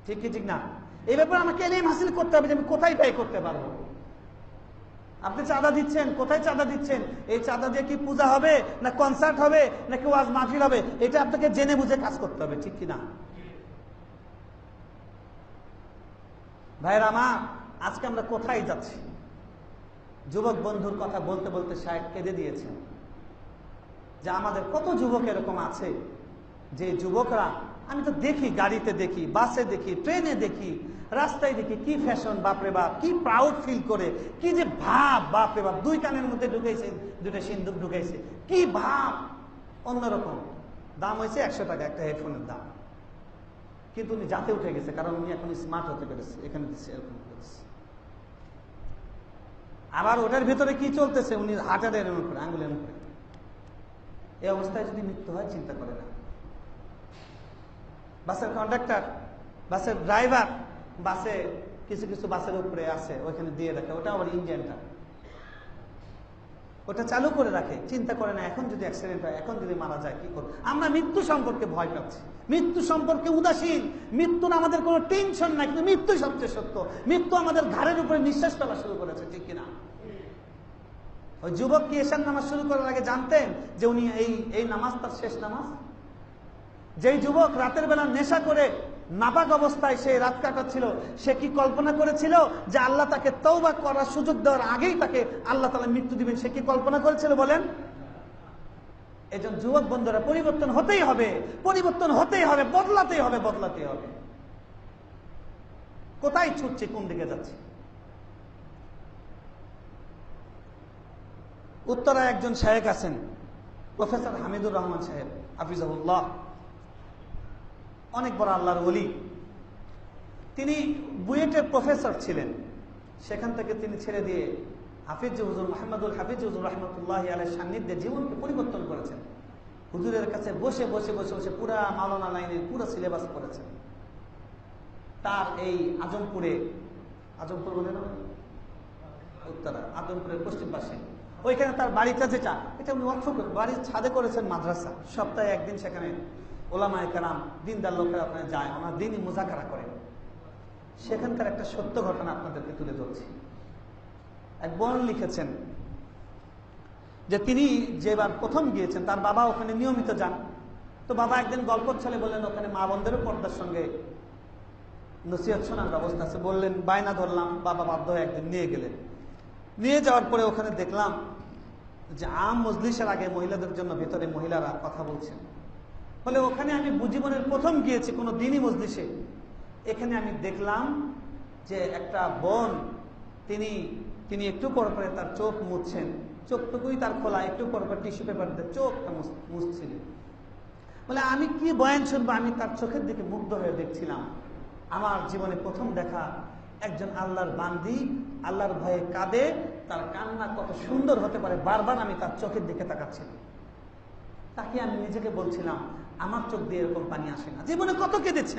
ঠিক কি ঠিক না? এই ব্যাপারে আমাকে এলেম হাসিল করতে হবে যে আমি কোথায় ব্যয় করতে পারবো। আপনি চাঁদা দিচ্ছেন, কোথায় চাঁদা দিচ্ছেন? এই চাঁদা দিয়ে কি পূজা হবে, না কনসার্ট হবে, নাকি ওয়াজ মাহফিল হবে? এটা আপনাকে জেনে বুঝে কাজ করতে হবে, ঠিক কিনা? ভাইরা আমার, আজকে আমরা কোথায় যাচ্ছি? যুবক বন্ধুর কথা বলতে বলতে সাহেব কেঁদে দিয়েছেন যে আমাদের কত যুবক এরকম আছে যে যুবকরা, আমি তো দেখি, গাড়িতে দেখি, বাসে দেখি, ট্রেনে দেখি, রাস্তায় দেখি, কি ফ্যাশন, বাপরে বাপ, কি প্রাউড ফিল করে, কি যে ভাব, বাপরে বাপ, 2 কানের মধ্যে ঢুকাইছে, 2টা সিন্দুক ঢুকাইছে, কি ভাব, অন্যরকম। দাম হয়েছে 100 টাকা একটা হেডফোনের দাম, কিন্তু উনি যাতে উঠে গেছে, কারণ উনি এখন স্মার্ট হতে পেরেছে, এখানে দিচ্ছে এরকম করেছে। আবার ওটার ভিতরে কি চলতেছে, উনি হাঁটাদের এমন করে, আঙ্গুলের এমন করে। এই অবস্থায় যদি মৃত্যু হয়, চিন্তা করে না। বাসের কন্ডাক্টর, বাসের ড্রাইভার, বাসে কিছু কিছু বাসের উপরে আছে, ওইখানে দিয়ে রাখে, ওটা আবার ইঞ্জিনটা, ওটা চালু করে রাখে, চিন্তা করে না এখন যদি অ্যাক্সিডেন্ট হয়, এখন যদি মারা যায় কি করব। আমরা মৃত্যু সম্পর্কে ভয় পাচ্ছি, মৃত্যু সম্পর্কে উদাসীন, মৃত্যুর আমাদের কোনো টেনশন নাই, কিন্তু মৃত্যু সবচেয়ে সত্য। মৃত্যু আমাদের ঘাড়ের উপরে নিঃশ্বাস ফেলা শুরু করেছে, ঠিক কিনা? ওই যুবক কি এশার নামাজ শুরু করার আগে জানতেন যে উনি এই নামাজ তার শেষ নামাজ? যেই যুবক রাতের বেলা নেশা করে নাপাক অবস্থায় সে রাত কাটাচ্ছিল, সে কি কল্পনা করেছিল যে আল্লাহ তাকে তওবা করার সুযোগ দেওয়ার আগেই তাকে আল্লাহ তাআলা মৃত্যু দিবেন? সে কি কল্পনা করেছিল বলেন? এজন যুবক বন্ধুরা, পরিবর্তন হতেই হবে, পরিবর্তন হতেই হবে, বদলাতেই হবে, বদলাতেই হবে। কোথায় ছুটছে, কোন দিকে যাচ্ছে? উত্তরায় একজন শায়েখ আছেন, প্রফেসর হামিদুর রহমান সাহেব হাফিজাহুল্লাহ, অনেক বড় আল্লাহর ওলি। তিনি বুয়েটের প্রফেসর ছিলেন। সেখান থেকে তিনি ছেড়ে দিয়ে হাফিজ হুজুর মোহাম্মদুল হাফিজ হুজুর রহমতুল্লাহি আলাইহির সান্নিধ্যে জীবনকে পরিবর্তন করেছেন। হুজুরের কাছে বসে বসে বসে বসে পুরা মাওলানা লাইনের পুরো সিলেবাস করেছেন। তার এই আজমপুর বলে না, উত্তরা, আজমপুরের পশ্চিম পাশে, ওইখানে তার বাড়িটা যেটা, এটা উনি ওয়াকফ বাড়ির ছাদে করেছেন মাদ্রাসা। সপ্তাহে একদিন সেখানে ওলামায়ে কেরাম, দিনদার লোকেরা ওখানে যায়, ওনার দিনই মুজাকারা করেন। সেখানকার একটা সত্য ঘটনা আপনাদেরকে তুলে ধরছি। এক বোন লিখেছেন যে তিনি যেবার প্রথম গিয়েছেন, তার বাবা ওখানে নিয়মিত যান। তো বাবা একদিন গল্প ছলে বললেন ওখানে মা বোনদেরও পর্দার সঙ্গে নসিহত শোনার ব্যবস্থা আছে। বললেন, বায়না ধরলাম, বাবা বাধ্য হয়ে একদিন নিয়ে গেলেন। নিয়ে যাওয়ার পরে ওখানে দেখলাম যে আম মজলিসের আগে মহিলাদের জন্য ভেতরে মহিলারা কথা বলছেন। ফলে ওখানে আমি জীবনের প্রথম গিয়েছি কোনো দিনই মজলিসে। এখানে আমি দেখলাম যে একটা বোন, তিনি একটু পর পরে তার চোখ মুছছেন, চোখটুকুই তার খোলা, একটু পর পর টিস্যু পেপার দিয়ে চোখটা মুছছিলেন। বলে আমি কি বয়ান শুনবো, আমি তার চোখের দিকে মুগ্ধ হয়ে দেখছিলাম। আমার জীবনে প্রথম দেখা একজন আল্লাহর বান্দি আল্লাহর ভয়ে কাঁদে, তার কান্না কত সুন্দর হতে পারে, বারবার আমি তার চোখের দিকে তাকাচ্ছিলাম। তাকে আমি নিজেকে বলছিলাম, আমার চোখ দিয়ে এরকম পানি আসে না। জীবনে কত কেঁদেছি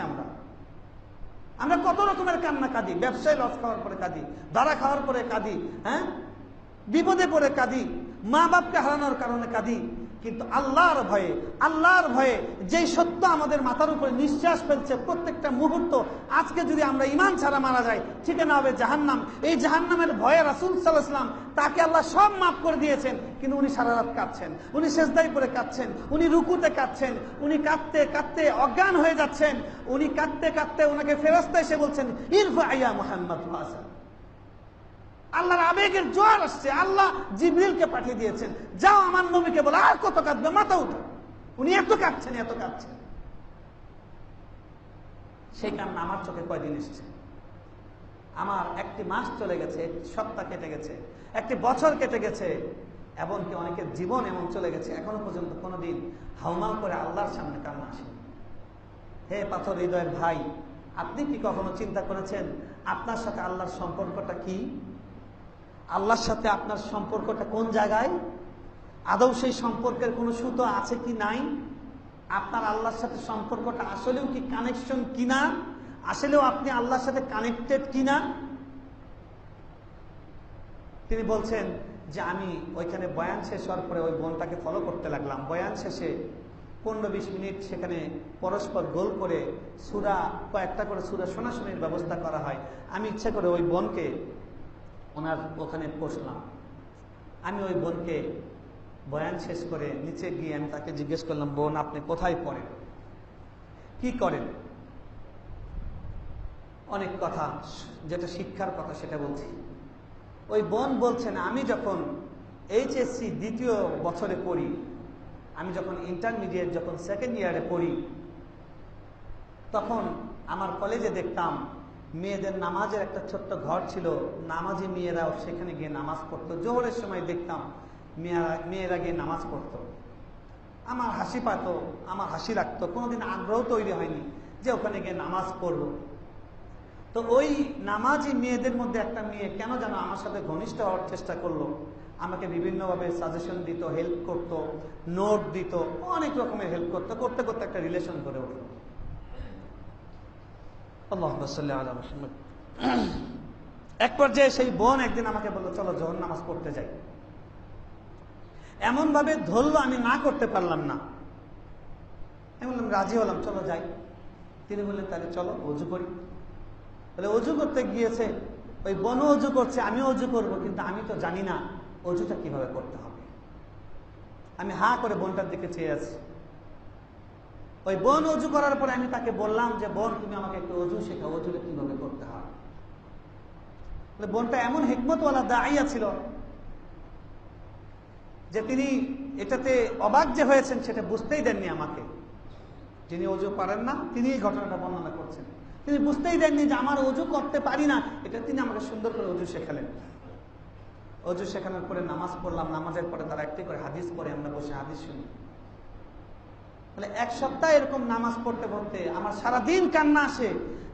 আমরা কত রকমের কান্না কাঁদি। ব্যবসায় লস খাওয়ার পরে কাঁদি, ধরা খাওয়ার পরে কাঁদি, হ্যাঁ, বিপদে পড়ে কাঁদি, মা বাপকে হারানোর কারণে কাঁদি। কিন্তু আল্লাহর ভয়ে যেই সত্য আমাদের মাথার উপরে নিঃশ্বাস ফেলছে প্রত্যেকটা মুহূর্ত, আজকে যদি আমরা ঈমান ছাড়া মারা যাই, ঠিকানা হবে জাহান্নাম। এই জাহান্নামের ভয়ে রাসূল সাল্লাল্লাহু আলাইহি ওয়াসাল্লাম, তাকে আল্লাহ সব মাফ করে দিয়েছেন, কিন্তু উনি সারা রাত কাঁদছেন, উনি সেজদায় পড়ে কাঁদছেন, উনি রুকুতে কাঁদছেন, উনি কাঁদতে কাঁদতে অজ্ঞান হয়ে যাচ্ছেন, উনি কাঁদতে কাঁদতে ওনাকে ফেরেশতা এসে বলছেন, ইরফা ইয়া মুহাম্মদ ওয়াসা। আল্লাহর আবেগের জোয়ার আসছে, আল্লাহ জিবরিলকে পাঠিয়ে দিয়েছেন, যাও আমার নবীকে বলো আর কত কাঁদবে, মাথা উঠো। উনি এত কাঁদছেন। সেই কান্না আমার চোখে কয়দিন এসছে? আমার একটি মাস চলে গেছে, একটি সপ্তাহ কেটে গেছে, একটি বছর কেটে গেছে, এমনকি অনেকের জীবন এমন চলে গেছে, এখনো পর্যন্ত কোনোদিন হাউমাউ করে আল্লাহর সামনে কান্না আসে। হে পাথর হৃদয়ের ভাই, আপনি কি কখনো চিন্তা করেছেন আপনার সাথে আল্লাহর সম্পর্কটা কি? আল্লাহর সাথে আপনার সম্পর্কটা কোন জায়গায়? আদৌ সেই সম্পর্কের কোনো সুতো আছে কি নাই? আপনার আল্লাহর সাথে সম্পর্কটা আসলেও কি কানেকশন কিনা? আসলেও আপনি আল্লাহর সাথে কানেক্টেড কিনা? তিনি বলছেন যে আমি ওইখানে বয়ান শেষ হওয়ার পরে ওই বোনটাকে ফলো করতে লাগলাম। বয়ান শেষে 15-20 মিনিট সেখানে পরস্পর গোল করে কয়েকটা করে সূরা শোনাশোনার ব্যবস্থা করা হয়। আমি ইচ্ছা করে ওই বোনকে ওনার ওখানে বসলাম। আমি ওই বোনকে বয়ান শেষ করে নিচে গিয়ে আমি তাকে জিজ্ঞেস করলাম, বোন আপনি কোথায় পড়েন, কি করেন? অনেক কথা, যেটা শিক্ষার কথা সেটা বলছি। ওই বোন বলছেন, আমি যখন এইচএসসি 2য় বছরে পড়ি, আমি যখন ইন্টারমিডিয়েট যখন 2nd ইয়ারে পড়ি, তখন আমার কলেজে দেখতাম মেয়েদের নামাজের একটা ছোট্ট ঘর ছিল, নামাজি মেয়েরাও সেখানে গিয়ে নামাজ পড়তো। জোহরের সময় দেখতাম মেয়েরা গিয়ে নামাজ পড়তো। আমার হাসি পাতো, আমার হাসি লাগতো, কোনোদিন আগ্রহ তৈরি হয়নি যে ওখানে গিয়ে নামাজ পড়বো। তো ওই নামাজি মেয়েদের মধ্যে একটা মেয়ে কেন যেন আমার সাথে ঘনিষ্ঠ হওয়ার চেষ্টা করলো, আমাকে বিভিন্নভাবে সাজেশন দিত, হেল্প করত, নোট দিত, অনেক রকমের হেল্প করতো। করতে করতে একটা রিলেশন গড়ে উঠলো। এক পর্যায়ে সেই বোন একদিন আমাকে বললো, চলো জোহর নামাজ পড়তে যাই। এমন ভাবে ধরলো, আমি না করতে পারলাম না। আমি বললাম রাজি হলাম, চলো যাই। তিনি বললেন তাহলে চলো ওযু করি। বলে ওযু করতে গিয়েছে, ওই বোনও ওযু করছে, আমিও ওযু করবো, কিন্তু আমি তো জানি না অজুটা কিভাবে করতে হবে। আমি হা করে বোনটার দিকে চেয়ে আছি। ওই বোন অজু করার পরে আমি তাকে বললাম যে বোন, তুমি আমাকে একটু অজু শেখাও, অজুটা কিভাবে করতে হয়। বোনটা এমন হিকমতওয়ালা দাইয়া ছিল যে তিনি এটাতে অবাক যে হয়েছেন সেটা বুঝতেই দেননি আমাকে। যিনি অজু পারেন না তিনি এই ঘটনাটা বর্ণনা করছেন। তিনি বুঝতেই দেননি যে আমার অজু করতে পারি না, এটা তিনি আমাকে সুন্দর করে অজু শেখালেন। অজু শেখানোর পরে নামাজ পড়লাম। নামাজের পরে তারা একটি করে হাদিস পড়ে, আমরা বসে হাদিস শুনি। তাহলে এক সপ্তাহ এরকম নামাজ পড়তে পড়তে আমার সারাদিন কান্না আসে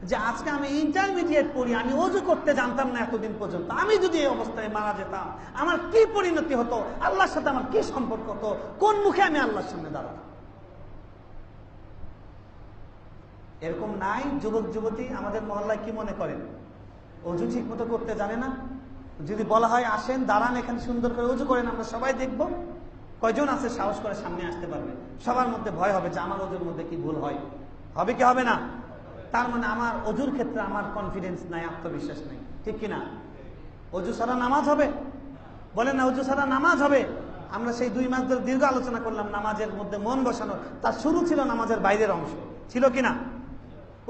যে আজকে আমি ইন্টারমিডিয়েট পড়ি, আমি অজু করতে জানতাম না এতদিন পর্যন্ত। আমি যদি এই অবস্থায় মারা যেতাম আমার কি পরিণতি হতো, আল্লাহর সাথে আমার কি সম্পর্ক হতো, কোন মুখে আমি আল্লাহর সামনে দাঁড়াতাম। এরকম নাই যুবক যুবতী আমাদের মহল্লায় কি মনে করেন? অজু ঠিক মতো করতে জানে না। যদি বলা হয় আসেন দাঁড়ান এখানে সুন্দর করে অজু করেন, আমরা সবাই দেখব, কয়জন আছে সাহস করে সামনে আসতে পারবে? সবার মধ্যে ভয় হবে যে আমার অজুর মধ্যে কি ভুল হয়, হবে কি হবে না? তার মানে আমার অজুর ক্ষেত্রে আমার কনফিডেন্স নাই, আত্মবিশ্বাস নেই, ঠিক কিনা? অজু ছাড়া নামাজ হবে? বলেন না, অজু ছাড়া নামাজ হবে? আমরা সেই 2 মাস ধরে দীর্ঘ আলোচনা করলাম নামাজের মধ্যে মন বসানো। তার শুরু ছিল নামাজের বাইরের অংশ, ছিল কিনা?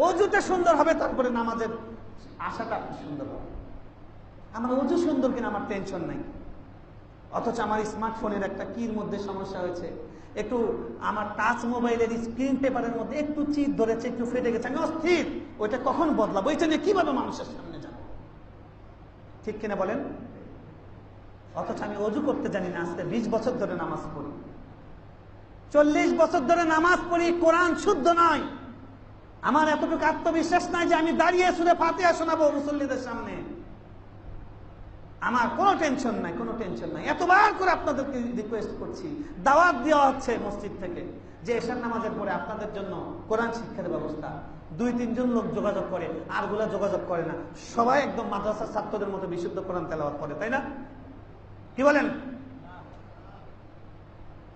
অজুটা সুন্দর হবে, তারপরে নামাজের আশাটা সুন্দর হবে। আমার অজু সুন্দর কিনা আমার টেনশন নাই, অথচ আমার স্মার্টফোনের একটা কির মধ্যে সমস্যা হয়েছে, একটু আমার টাচ মোবাইলের স্ক্রিন পেপারের মধ্যে একটু চিট ধরেছে, একটু ফেটে গেছে, আমি অস্থির ওইটা কখন বদলাবো, ওইটা নিয়ে কিভাবে মানুষের সামনে যাব, ঠিক কিনা বলেন? অথচ আমি অজু করতে জানি না। আজকে 20 বছর ধরে নামাজ পড়ি, 40 বছর ধরে নামাজ পড়ি, কোরআন শুদ্ধ নয়। আমার এতটুকু আত্মবিশ্বাস নাই যে আমি দাঁড়িয়ে সূরা ফাতিহা শোনাবো মুসল্লিদের সামনে। আমার কোনো টেনশন নাই, কোনো টেনশন নাই। এতবার করে আপনাদেরকে রিকোয়েস্ট করছি, দাওয়াত দেওয়া হচ্ছে মসজিদ থেকে যে এশার নামাজের পরে আপনাদের জন্য কোরআন শিক্ষার ব্যবস্থা। 2-3 জন লোক যোগাযোগ করে, আরগুলা যোগাযোগ করে না। সবাই একদম মাদ্রাসার ছাত্রদের মতো বিশুদ্ধ কোরআন তেলাওয়াত করে, তাই না? কি বলেন?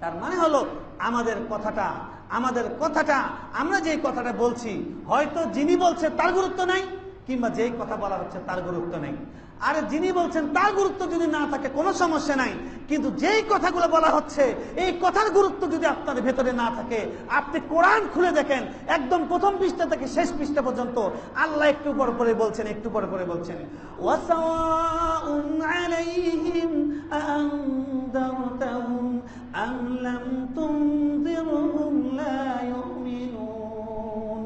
তার মানে হলো আমাদের কথাটা আমরা যে কথাটা বলছি, হয়তো যিনি বলছে তার গুরুত্ব নাই, কিংবা যেই কথা বলা হচ্ছে তার গুরুত্ব নেই। আর যিনি বলছেন তার গুরুত্ব যদি না থাকে কোনো সমস্যা নাই, কিন্তু যেই কথাগুলো বলা হচ্ছে এই কথার গুরুত্ব যদি আপনার ভেতরে না থাকে, আপনি কোরআন খুলে দেখেন একদম প্রথম পৃষ্ঠা থেকে শেষ পৃষ্ঠা পর্যন্ত আল্লাহ একটু পর পরে বলছেন, একটু পর পরে বলছেন ওয়াসাওয়াউন আলাইহিম আনদারতাহুম আম লাম তুনদিরহুম লা ইউমিনুন।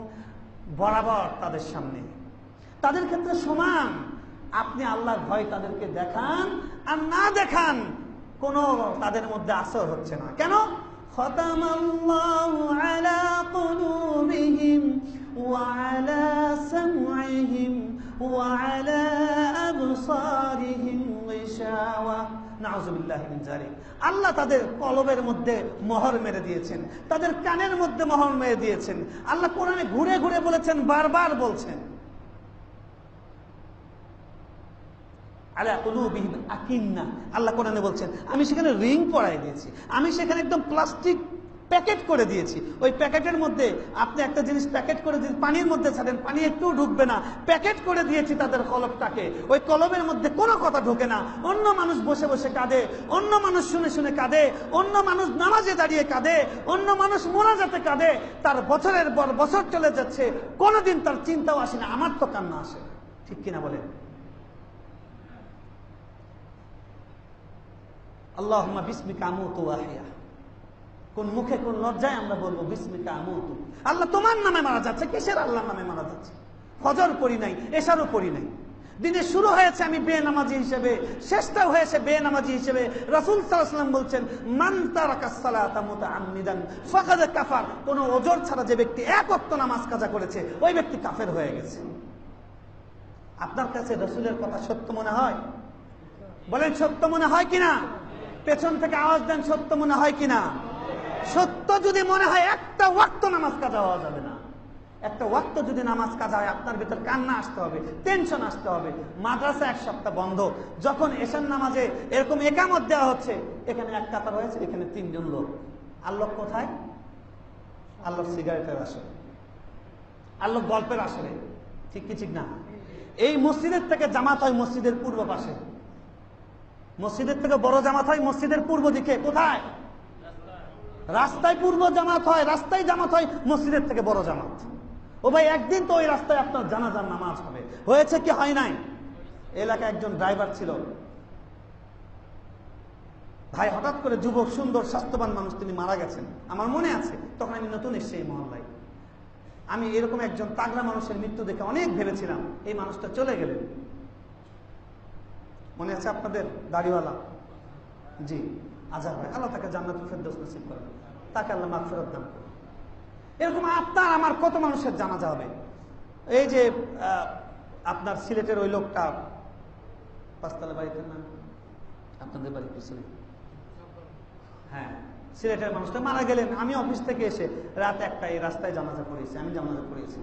বরাবর তাদের সামনে, তাদের ক্ষেত্রে সমান। আপনি আল্লাহর ভয় তাদেরকে দেখান আর না দেখান, কোন তাদের মধ্যে আসর হচ্ছে না। কেন? খতামাল্লাহু আলা কুলুবিহিম ওয়া আলা সামঈহিম ওয়া আলা আবসারিহিম গিশাওয়া। নাউযুবিল্লাহি মিন যালিক। আল্লাহ তাদের কলবের মধ্যে মোহর মেরে দিয়েছেন, তাদের কানের মধ্যে মোহর মেরে দিয়েছেন। আল্লাহ কোরআনে ঘুরে ঘুরে বলেছেন, বারবার বলছেন আল্লাহ কোরআনে বলছেন আমি সেখানে রিং পরাই দিয়েছি, আমি সেখানে একদম প্লাস্টিক প্যাকেট করে দিয়েছি। ওই প্যাকেটের মধ্যে আপনি একটা জিনিস প্যাকেট করে দিয়ে পানির মধ্যে ছাড়েন, পানি একটু ঢুকবে না। প্যাকেট করে দিয়েছি তাদের কলবটাকে, ওই কলবের মধ্যে কোনো কথা ঢোকে না। অন্য মানুষ বসে বসে কাঁদে, অন্য মানুষ শুনে শুনে কাঁদে, অন্য মানুষ নামাজে দাঁড়িয়ে কাঁদে, অন্য মানুষ মোনাজাতে কাঁদে। তার বছরের পর বছর চলে যাচ্ছে, কোনোদিন তার চিন্তাও আসে না আমার তো কান্না আসে, ঠিক কিনা বলেন? আল্লাহুম্মা বিসমিকা আমুতু ওয়া আহইয়া। কোন মুখে কোন লজ্জায় আমরা বলবো বিসমিকা আমুতু? আল্লাহ তোমার নামে মারা যাচ্ছে। কিসের আল্লাহর নামে মারা যাচ্ছে? ফজর পড়ি নাই, এশারও পড়ি নাই। দিনে শুরু হয়েছে আমি বেনামাজি হিসেবে, শেষটাও হয়েছে বেনামাজি হিসেবে। রাসূল সাল্লাল্লাহু আলাইহি ওয়াসাল্লাম বলছেন মান তারাকাস সালাতা মুতাআম্মিদান ফাকাদ কাফার। কোন ওজর ছাড়া যে ব্যক্তি এক ওয়াক্ত নামাজ কাজা করেছে ওই ব্যক্তি কাফের হয়ে গেছে। আপনার কাছে রাসূলের কথা সত্য মনে হয়? বলেন সত্য মনে হয় কিনা? পেছন থেকে আওয়াজ দেন, সত্য মনে হয় কিনা? সত্য যদি মনে হয় একটা ওয়াক্ত নামাজ কাজা হওয়া যাবে না। একটা ওয়াক্ত যদি নামাজ কাজা হয় আপনার ভিতর কান্না আসতে হবে, টেনশন আসতে হবে। মাদ্রাসা 1 সপ্তাহ বন্ধ, যখন এশার নামাজে এরকম একামত দেওয়া হচ্ছে, এখানে এক কাতার হয়েছে, এখানে 3 জন লোক। আল্লাহ কোথায়? আল্লাহ সিগারেটের আসরে, আল্লাহ গল্পের আসরে, ঠিক কি ঠিক না? এই মসজিদের থেকে জামাত হয় মসজিদের পূর্ব পাশে, মসজিদের থেকে বড় জামাত হয় মসজিদের পূর্ব দিকে। কোথায়? রাস্তায় পূর্ব জামাত হয়, রাস্তায় জামাত হয় মসজিদের থেকে বড় জামাত। ও ভাই, একদিন তো ওই রাস্তায় আপনার জানাজার নামাজ হবে, হয়েছে কি হয় নাই? এলাকায় একজন ড্রাইভার ছিল ভাই, হঠাৎ করে যুবক সুন্দর স্বাস্থ্যবান মানুষ, তিনি মারা গেছেন। আমার মনে আছে তখন আমি নতুন এসেছি এই মহল্লায়। আমি এরকম একজন তাগড়া মানুষের মৃত্যু দেখে অনেক ভেবেছিলাম এই মানুষটা চলে গেলেন। মনে আছে আপনাদের? দাড়িওয়ালা, জি, আজহার ভাই, আল্লাহ তাকে জান্নাতুল ফেরদৌস নসিব করেন, তাকে আল্লাহ মাগফিরাত দান করেন। এরকম আপনার আমার কত মানুষের জানাজা হবে। এই যে আপনার সিলেটের ওই লোকটা, পাঁচতলা বাড়িতে না, আপনাদের বাড়ি পিছনে, হ্যাঁ, সিলেটের মানুষটা মারা গেলেন। আমি অফিস থেকে এসে রাত 1টায় এই রাস্তায় জানাজা পড়েছি, আমি জানাজা পড়েছি।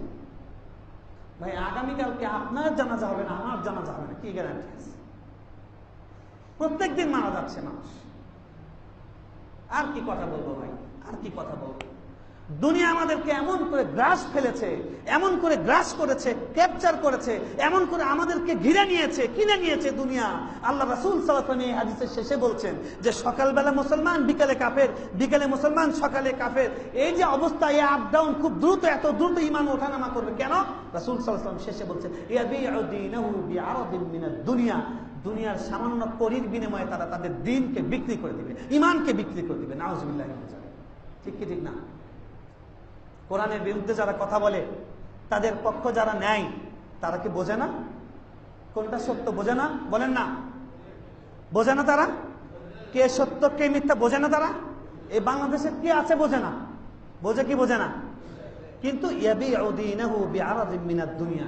ভাই, আগামীকালকে আপনার জানাজা হবে না, আমার জানাজা হবে না, কি গ্যারান্টি আছে? প্রত্যেকদিন মারা যাচ্ছে মানুষ। আর কি কথা বলবো ভাই, আর কি কথা বলবো? দুনিয়া আমাদেরকে এমন করে গ্রাস ফেলেছে, এমন করে গ্রাস করেছে, ক্যাপচার করেছে, এমন করে আমাদেরকে ঘিরে নিয়েছে, কিনে নিয়েছে দুনিয়া। আল্লাহ রাসূল সাল্লাল্লাহু আলাইহি ওয়াসাল্লাম এই হাদিসের শেষে বলছেন যে সকালবেলা মুসলমান, বিকালে কাফের, বিকালে মুসলমান, সকালে কাফের। এই যে অবস্থা, এই আপ ডাউন খুব দ্রুত, এত দ্রুত ঈমান ওঠানামা করবে কেন? রাসূল সাল্লাল্লাহু আলাইহি ওয়াসাল্লাম শেষে বলছেন ইয়াবিউ দীনাহু বিআরাদিন মিনাদ দুনিয়া। দুনিয়ার সামান্য করির বিনিময়ে তারা তাদের দ্বীনকে বিক্রি করে দিবে, ঈমানকে বিক্রি করে দিবে। নাউযুবিল্লাহি মিন যালিক। ঠিক কি ঠিক না? কোরআনের বিরুদ্ধে যারা কথা বলে, তাদের পক্ষ যারা নেয়, তারা কি বোঝে না কোনটা সত্য? বোঝে না? বলেন না, বোঝে না তারা? কে সত্য কে মিথ্যা বোঝে না তারা? এই বাংলাদেশে কে আছে বোঝে না? বোঝে কি বোঝে না? কিন্তু ইয়াবিউ দীনাহু বিআরাদিন মিনাদ দুনিয়া,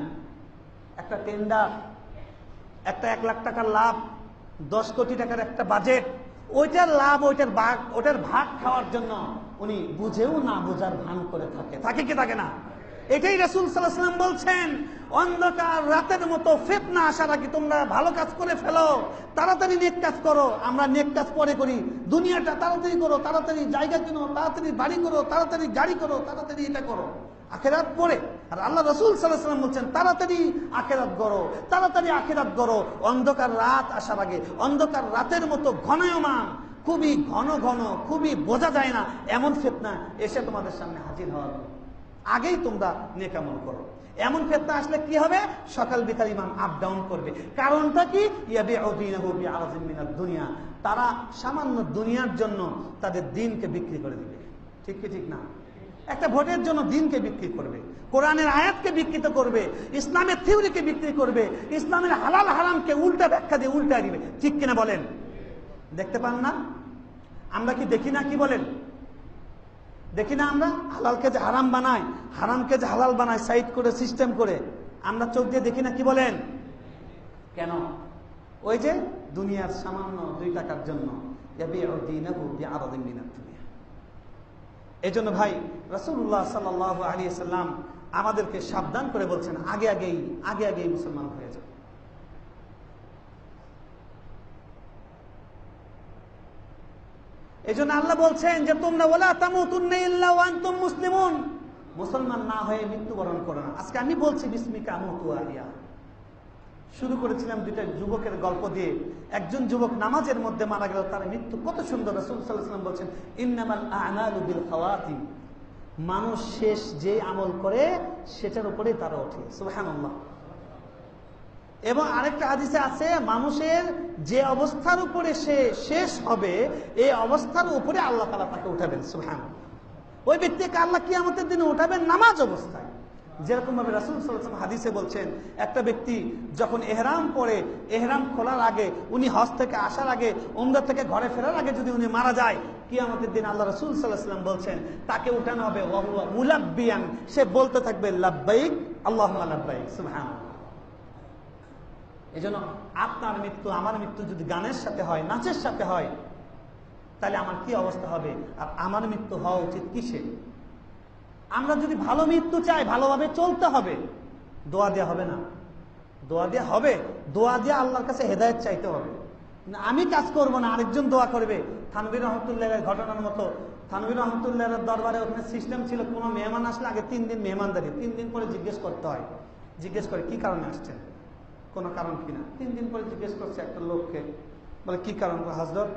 একটা টেন্ডার, একটা 1 লাখ টাকার লাভ, 10 কোটি টাকার একটা বাজেট, ওইটার লাভ, ওটার ভাগ খাওয়ার জন্য উনি বুঝেও না বোঝার ভান করে থাকে কি থাকে না? এটাই রাসূল সাল্লাল্লাহু আলাইহি ওয়াসাল্লাম বলছেন, অন্ধকার রাতের মতো ফিতনা আসার আগে তোমরা ভালো কাজ করে ফেলো, তাড়াতাড়ি নেক কাজ করো। আমরা নেক কাজ পরে করি, দুনিয়াটা তাড়াতাড়ি করো, তাড়াতাড়ি জায়গা কিনো, তাড়াতাড়ি বাড়ি করো, তাড়াতাড়ি গাড়ি করো, তাড়াতাড়ি এটা করো, আখিরাত পরে। আর আল্লাহ রাসূল সাল্লাল্লাহু আলাইহি ওয়াসাল্লাম বলছেন তাড়াতাড়ি আখিরাত গড়ো, তাড়াতাড়ি আখিরাত গড়ো। অন্ধকার রাত আসার আগে, অন্ধকার রাতের মতো ঘনায়মান, খুবই ঘন ঘন, খুবই বোঝা যায় না এমন ফিতনা এসে তোমাদের সামনে হাজির হওয়ার আগেই তোমরা নেক আমল করো। এমন ফিতনা আসলে কি হবে? সকাল বিকাল ইমান আপ ডাউন করবে। কারণটা কি? ইয়াবিউ দীনাহু বিআরাদিন মিনাদ দুনিয়া। তারা সামান্য দুনিয়ার জন্য তাদের দ্বীনকে বিক্রি করে দিবে। ঠিক কি ঠিক না? একটা ভোটের জন্য দ্বীনকে বিক্রি করবে, কোরআনের আয়াতকে বিকৃত করবে, ইসলামের থিওরিকে বিক্রি করবে, ইসলামের হালাল হারামকে উল্টা ব্যাখ্যা দিয়ে উল্টা দিবে। ঠিক কিনা বলেন? দেখতে পান না? আমরা কি দেখি না? কি বলেন? দেখি না? আমরা হালালকে যে হারাম বানায়, হারামকে যে হালাল বানায়, সাইড করে সিস্টেম করে, আমরা চোখ দিয়ে দেখি না? কি বলেন? কেন? ওই যে দুনিয়ার সামান্য 2 টাকার জন্য ইয়াবিউ দীনাহু বিআরাদিন মিনাদ দুনিয়া। এই জন্য ভাই, রাসূলুল্লাহ সাল্লাল্লাহু আলাইহি ওয়াসাল্লাম আমাদেরকে সাবধান করে বলছেন আগে আগেই মুসলমান হয়ে যাও। এই জন্য আল্লাহ বলছেন যে তোমরা ওয়ালা তামুতুন্না ইল্লা ওয়া আনতুম মুসলিমুন, মুসলমান না হয়ে মৃত্যুবরণ করো না। আজকে আমি বলছি বিসমিকা আমুতু আলিয়া। শুরু করেছিলাম 2টা যুবকের গল্প দিয়ে। একজন যুবক নামাজের মধ্যে মারা গেল, তার মৃত্যু কত সুন্দর। রাসূল সাল্লাল্লাহু আলাইহি ওয়াসাল্লাম বলছেন ইন্নামাল আ'মালু বিল খাওয়াতিম, মানুষ শেষ যে আমল করে সেটার উপরেই তারা ওঠে। সুবহানাল্লাহ। এবং আরেকটা হাদিসে আছে মানুষের যে অবস্থার উপরে সে শেষ হবে, এই অবস্থার উপরে আল্লাহ তাআলা তাকে উঠাবেন। সুবহানাল্লাহ। ওই ব্যক্তিকে আল্লাহ কিয়ামতের দিনে উঠাবেন নামাজ অবস্থায়। যেরকম ভাবে রাসূল সাল্লাল্লাহু আলাইহি ওয়াসাল্লাম হাদিসে বলছেন, একটা ব্যক্তি যখন ইহরাম পরে, ইহরাম খোলার আগে, উনি হজ থেকে আসার আগে, উমরা থেকে ঘরে ফেরার আগে যদি উনি মারা যায়, কিয়ামতের দিন আল্লাহ রাসূল সাল্লাল্লাহু আলাইহি ওয়াসাল্লাম বলছেন তাকে উঠানো হবে ওয়া হুয়া মুলাব্বিয়ান, সে বলতে থাকবে লাব্বাইক আল্লাহুম্মা লাব্বাইক। সুবহানাল্লাহ। এজন্য আপনার মৃত্যু, আমার মৃত্যু যদি গানের সাথে হয়, নাচের সাথে হয়, তাহলে আমার কি অবস্থা হবে? আর আমার মৃত্যু হওয়া উচিত কিসে? আমরা যদি ভালো মৃত্যু চাই, ভালোভাবে চলতে হবে, দোয়া দেওয়া হবে না? দোয়া দেওয়া হবে, দোয়া দিয়ে আল্লাহর কাছে হেদায়েত চাইতে হবে। আমি কাজ করব না, আরেকজন দোয়া করবে। থানভীর রহমতুল্লাহের ঘটনার মতো, থানভীর রহমতুল্লাহের দরবারে ওখানে সিস্টেম ছিল, কোনো মেহমান আসলে আগে 3 দিন মেহমানদারি, 3 দিন পরে জিজ্ঞেস করতে হয়। জিজ্ঞেস করে কি কারণে আসছেন, কোনো কারণ কিনা। 3 দিন পরে জিজ্ঞেস করছে একটা লোককে বলে কি কারণ? হযরত,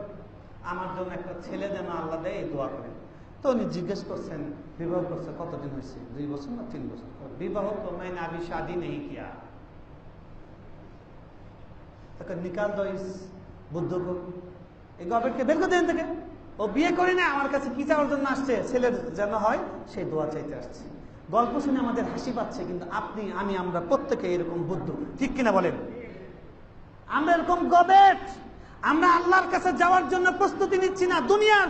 আমার জন্য একটা ছেলে যেন আল্লাহ দেয়, এই দোয়া করেন। তো উনি জিজ্ঞেস করছেন, বিবাহ করছে কতদিন হয়েছে? 2 বছর না 3 বছর? বিবাহ তো मैंने अभी शादी नहीं किया। তাকে নিকাল দো ইস বুদ্ধ কো, এই গবেটকে বের করে দেন থেকে। ও বিয়ে করে না, আমার কাছে কি চাওয়ার জন্য আসছে? ছেলের যেন হয় সেই দোয়া চাইতে আসছে। গল্প শুনে আমাদের হাসি পাচ্ছে, কিন্তু আপনি, আমি, আমরা প্রত্যেকে এরকম বুদ্ধ, ঠিক কিনা বলেন? আমরা এরকম গবেট, আমরা আল্লাহর কাছে যাওয়ার জন্য প্রস্তুতি নিচ্ছি না, দুনিয়ার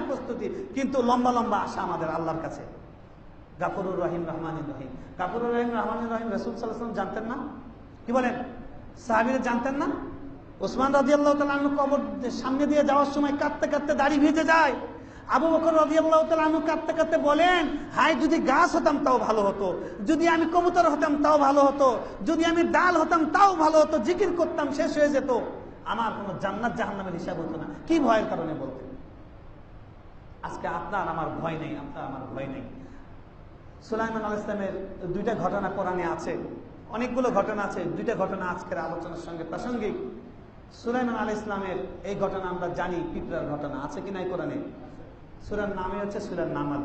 প্রস্তুতি, কিন্তু লম্বা লম্বা আশা আমাদের আল্লাহর কাছে। গাফুরুর রহিম রহমানির রহিম, গাফুরুর রহিম রহমানির রহিম রাসূল সাল্লাল্লাহু আলাইহি ওয়াসাল্লাম জানতেন না? কি বলেন? সাহাবীরা জানতেন না? ওসমান রাদিয়াল্লাহু তাআলা আনহু কবর সামনে দিয়ে যাওয়ার সময় কাঁদতে কাঁদতে দাড়ি ভিজে যায়। আবু বকর রাদিয়াল্লাহু তাআলা আনহু কাঁদতে কাঁদতে বলেন, হায় যদি গাছ হতাম তাও ভালো হতো, যদি আমি কবুতর হতাম তাও ভালো হতো, যদি আমি ডাল হতাম তাও ভালো হতো, জিকির করতাম শেষ হয়ে যেত, আমার কোনো জান্নাত জাহান্নামের হিসাব হতো না। কি ভয়ের কারণে বলতেন? আজকে আপনার আমার ভয় নেই, আপনার আমার ভয় নেই। সুলাইমান আলাইহিস সালামের 2টা ঘটনা কোরআনে আছে, অনেকগুলো ঘটনা আছে, 2টা ঘটনা আজকের আলোচনার সঙ্গে প্রাসঙ্গিক। সুলাইমান আলাইহিস সালামের এই ঘটনা আমরা জানি, পিঁপড়ার ঘটনা আছে কিনা এই কোরআনে? সূরার নামই হচ্ছে সূরার নামল,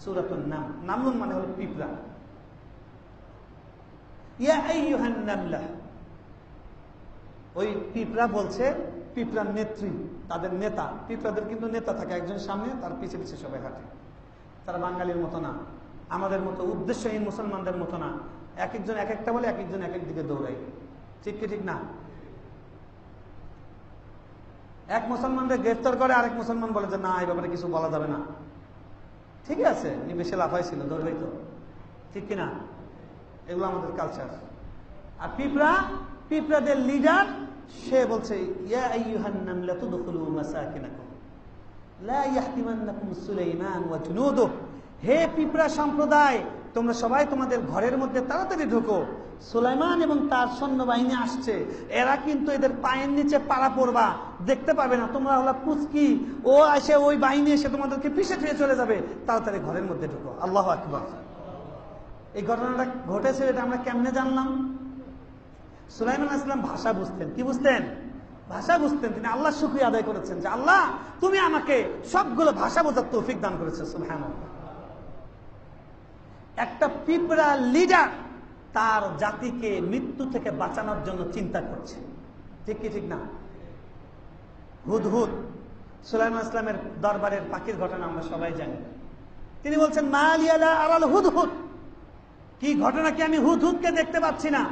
সূরাতুন নাম। নামলুন মানে হলো পিঁপড়া। ইয়া আইয়ুহান নামলা, ওই পিঁপড়া বলছে, পিঁপড়ার নেত্রী, তাদের নেতা। পিঁপড়াদের কিন্তু নেতা থাকে, একজন সামনে, তার পিছে পিছে সবাই হাঁটে। তারা বাঙালির মতো না, আমাদের মতো উদ্দেশ্যহীন মুসলমানদের মতো না। এক একজন এক একটা বলে, এক একজন এক এক দিকে দৌড়ায়, ঠিক কি ঠিক না? এক মুসলমানদের গ্রেফতার করে, আরেক মুসলমান বলে যে না, এই ব্যাপারে কিছু বলা যাবে না। ঠিক আছে, উনি বেশি লাফাই ছিল, দৌড়াই তো, ঠিক কিনা? এগুলো আমাদের কালচার। আর পিঁপড়াদের লিডার, সে বলছে ইয়া আইয়ুহান নামলাতু দুখুলু মাসাকিনাকুম লা ইয়াহতিমান্নাকুম সুলাইমান ওয়া জুনুদুহু, হে পিঁপড়া সম্প্রদায়, তোমরা সবাই তোমাদের ঘরের মধ্যে তাড়াতাড়ি ঢোকো, সুলাইমান এবং তার সৈন্যবাহিনী আসছে, এরা কিন্তু এদের পায়ের নিচে পাড়া পড়বা, দেখতে পাবে না, তোমরা হলো পুচকি, ও এসে ওই বাহিনী এসে তোমাদেরকে পিষে ফিরে চলে যাবে, তাড়াতাড়ি ঘরের মধ্যে ঢোকো। আল্লাহু আকবার। এই ঘটনাটা ঘটেছে, এটা আমরা কেমনে জানলাম? সুলাইমান আলাইহিস সালাম ভাষা বুঝতেন। কি বুঝতেন? ভাষা বুঝতেন। তিনি আল্লাহর শুকরিয়া আদায় করেছেন যে আল্লাহ, তুমি আমাকে সবগুলো ভাষা বোঝার তৌফিক দান করেছো। সুবহানাল্লাহ। একটা পিঁপড়া লিডার তার জাতিকে মৃত্যু থেকে বাঁচানোর জন্য চিন্তা করছে, ঠিক কি ঠিক না? হুদহুদ, সুলাইমান আলাইহিস সালামের দরবারের পাখির ঘটনা আমরা সবাই জানি। তিনি বলছেন মা লিয়া লা আরাল হুদহুদ, কি ঘটনা, কি আমি হুদহুদকে দেখতে পাচ্ছি না?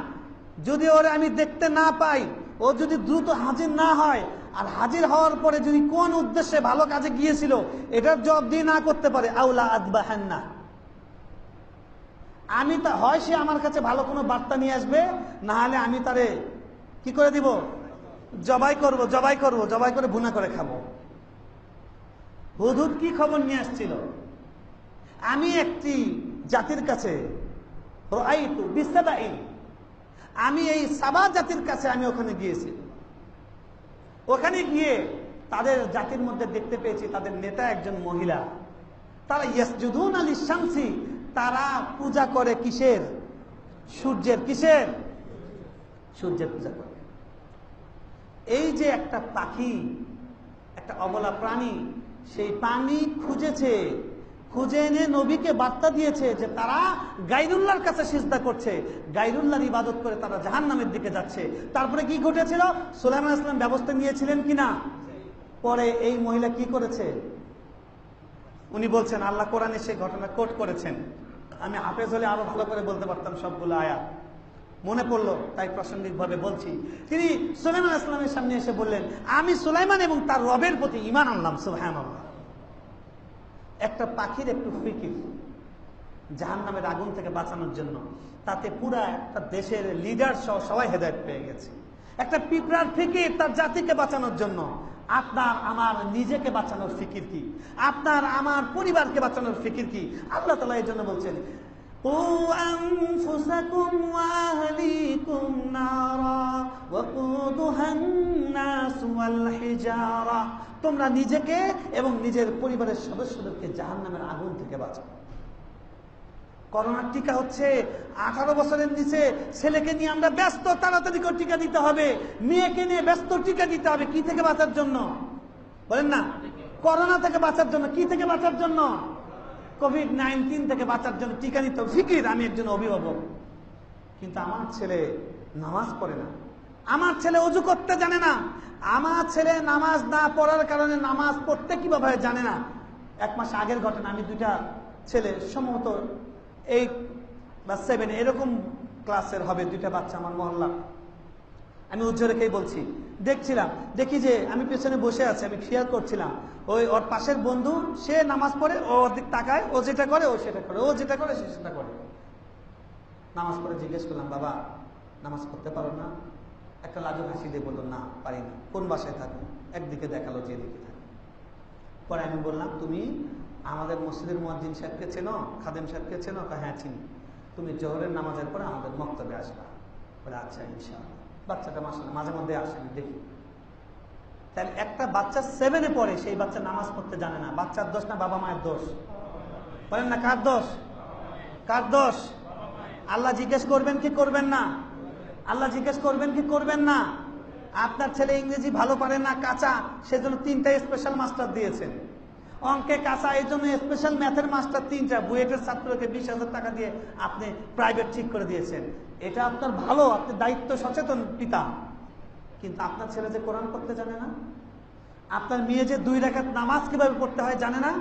যদি ওরে আমি দেখতে না পাই, ও যদি দ্রুত হাজির না হয়, আর হাজির হওয়ার পরে যদি কোন উদ্দেশ্যে ভালো কাজে গিয়েছিল এটার জবাব দিয়ে না করতে পারে, আউলা আদবাহান্না, আমি তা হয় সে আমার কাছে ভালো কোনো বার্তা নিয়ে আসবে, না হলে আমি তারে কি করে দিব? জবাই করে ভুনা করে খাবো। হুদহুদ কি খবর নিয়ে আসছিল? আমি একটি জাতির কাছে, রাআইতু বিসাবাইন, আমি এই সাবা জাতির কাছে আমি ওখানে গিয়েছি। ওখানে গিয়ে তাদের জাতির মধ্যে দেখতে পেয়েছি তাদের নেতা একজন মহিলা, তারা ইয়াসজুদুনা লিশ-শামসি, তারা পূজা করে কিসের? সূর্যের। কিসের? সূর্যের পূজা করে। এই যে একটা পাখি, একটা অবলা প্রাণী, সেই প্রাণী খুঁজে এনে নবীকে বার্তা দিয়েছে যে তারা গায়রুল্লাহর কাছে সিজদা করছে, গায়রুল্লাহর ইবাদত করে তারা জাহান্নামের দিকে যাচ্ছে। তারপরে কি ঘটেছিল? সুলাইমান আলাইহিস সালাম ব্যবস্থা নিয়েছিলেন কিনা? পরে এই মহিলা কি করেছে? উনি বলছেন, আল্লাহ কোরআনে সেই ঘটনা কোট করেছেন। আমি হাফেজ হলে আরো ভালো করে বলতে পারতাম সবগুলো আয়াত, মনে পড়লো তাই প্রাসঙ্গিকভাবে বলছি। তিনি সুলাইমান আলাইহিস সালামের সামনে এসে বললেন, আমি সুলাইমান এবং তার রবের প্রতি ঈমান আনলাম। সুবহানাল্লাহ। একটা পাখির একটু ফিকির জাহান্নামের আগুন থেকে বাঁচানোর জন্য, তাতে পুরা একটা দেশের লিডার সহ সবাই হেদায়েত পেয়ে গেছে। একটা পিঁপড়ার ফিকির তার জাতিকে বাঁচানোর জন্য। আপনার আমার নিজেকে বাঁচানোর ফিকির কি? আপনার আমার পরিবারকে বাঁচানোর ফিকির কি? আল্লাহ তাআলা এই জন্য বলছেন, কু আনফুসাকুম ওয়া আহলিকুম নারা ওয়াকুদুহান নাস ওয়াল হিজারা, তোমরা নিজেকে এবং নিজের পরিবারের সদস্যদেরকে জাহান্নামের আগুন থেকে বাঁচাও। করোনার টিকা হচ্ছে, 18 বছরের নিচে ছেলেকে নিয়ে আমরা ব্যস্ত, তাড়াতাড়ি করে টিকা দিতে হবে, মেয়েকে নিয়ে ব্যস্ত, টিকা দিতে হবে। কি থেকে বাঁচার জন্য বলেন না? করোনা থেকে বাঁচার জন্য। কি থেকে বাঁচার জন্য? কোভিড-19 থেকে বাঁচার জন্য টিকা নিতে হবে। ফিকির, আমি একজন অভিভাবক, কিন্তু আমার ছেলে নামাজ পড়ে না, আমার ছেলে ওযু করতে জানে না, আমার ছেলে নামাজ না পড়ার কারণে নামাজ পড়তে কিভাবে জানে না। 1 মাস আগের ঘটনা, আমি 2টা ছেলে সম্ভবত 8 বা 7 এরকম ক্লাসের হবে, 2টা বাচ্চা আমার মহল্লা। আমি উজ্জ্বল রেখেই বলছি, দেখছিলাম, দেখি যে আমি পেছনে বসে আছি, আমি খেয়াল করছিলাম ওর পাশের বন্ধু, সে নামাজ পড়ে, ও ওর দিক তাকায়, ও যেটা করে ও সেটা করে, ও যেটা করে সে সেটা করে। নামাজ পড়ে জিজ্ঞেস করলাম, বাবা নামাজ পড়তে পারো না? একটা লাজুক হাসি দিয়ে বললো, না পারি না। কোন বাসায় থাকো? একদিকে দেখালো যে এদিকে থাকে। পরে আমি বললাম, তুমি আমাদের মসজিদের মুয়াজ্জিন সাহেবকে চেনো, খাদেম সাহেবকে চেনো? হ্যাঁ চিনি। তুমি জোহরের নামাজের পরে আমাদের মক্তবে আসবা। বলে আচ্ছা ইনশাআল্লাহ। বাচ্চাটা মাশাআল্লাহ মাঝে মধ্যে আসে, আমি দেখি। তাহলে একটা বাচ্চা 7-এ পড়ে, সেই বাচ্চা নামাজ পড়তে জানে না। বাচ্চার দোষ না বাবা মায়ের দোষ? বলেন না, কার দোষ? কার দোষ? আল্লাহ জিজ্ঞেস করবেন কি করবেন না? আল্লাহ জিজ্ঞেস করবেন কি করবেন না? আপনার ছেলে ইংরেজি ভালো পারে না, কাঁচা, সেজন্য 3টা স্পেশাল মাস্টার দিয়েছেন। অঙ্কে কাঁচা, এই জন্য স্পেশাল ম্যাথের মাস্টার 3টা। বুয়েটের ছাত্রকে 20,000 টাকা দিয়ে আপনি প্রাইভেট ঠিক করে দিয়েছেন। এটা আপনার ভালো, আপনি দায়িত্ব সচেতন পিতা। কিন্তু আপনার ছেলে যে কোরআন পড়তে জানে না, আপনার মেয়ে যে 2 রাকাত নামাজ কিভাবে পড়তে হয় জানে না,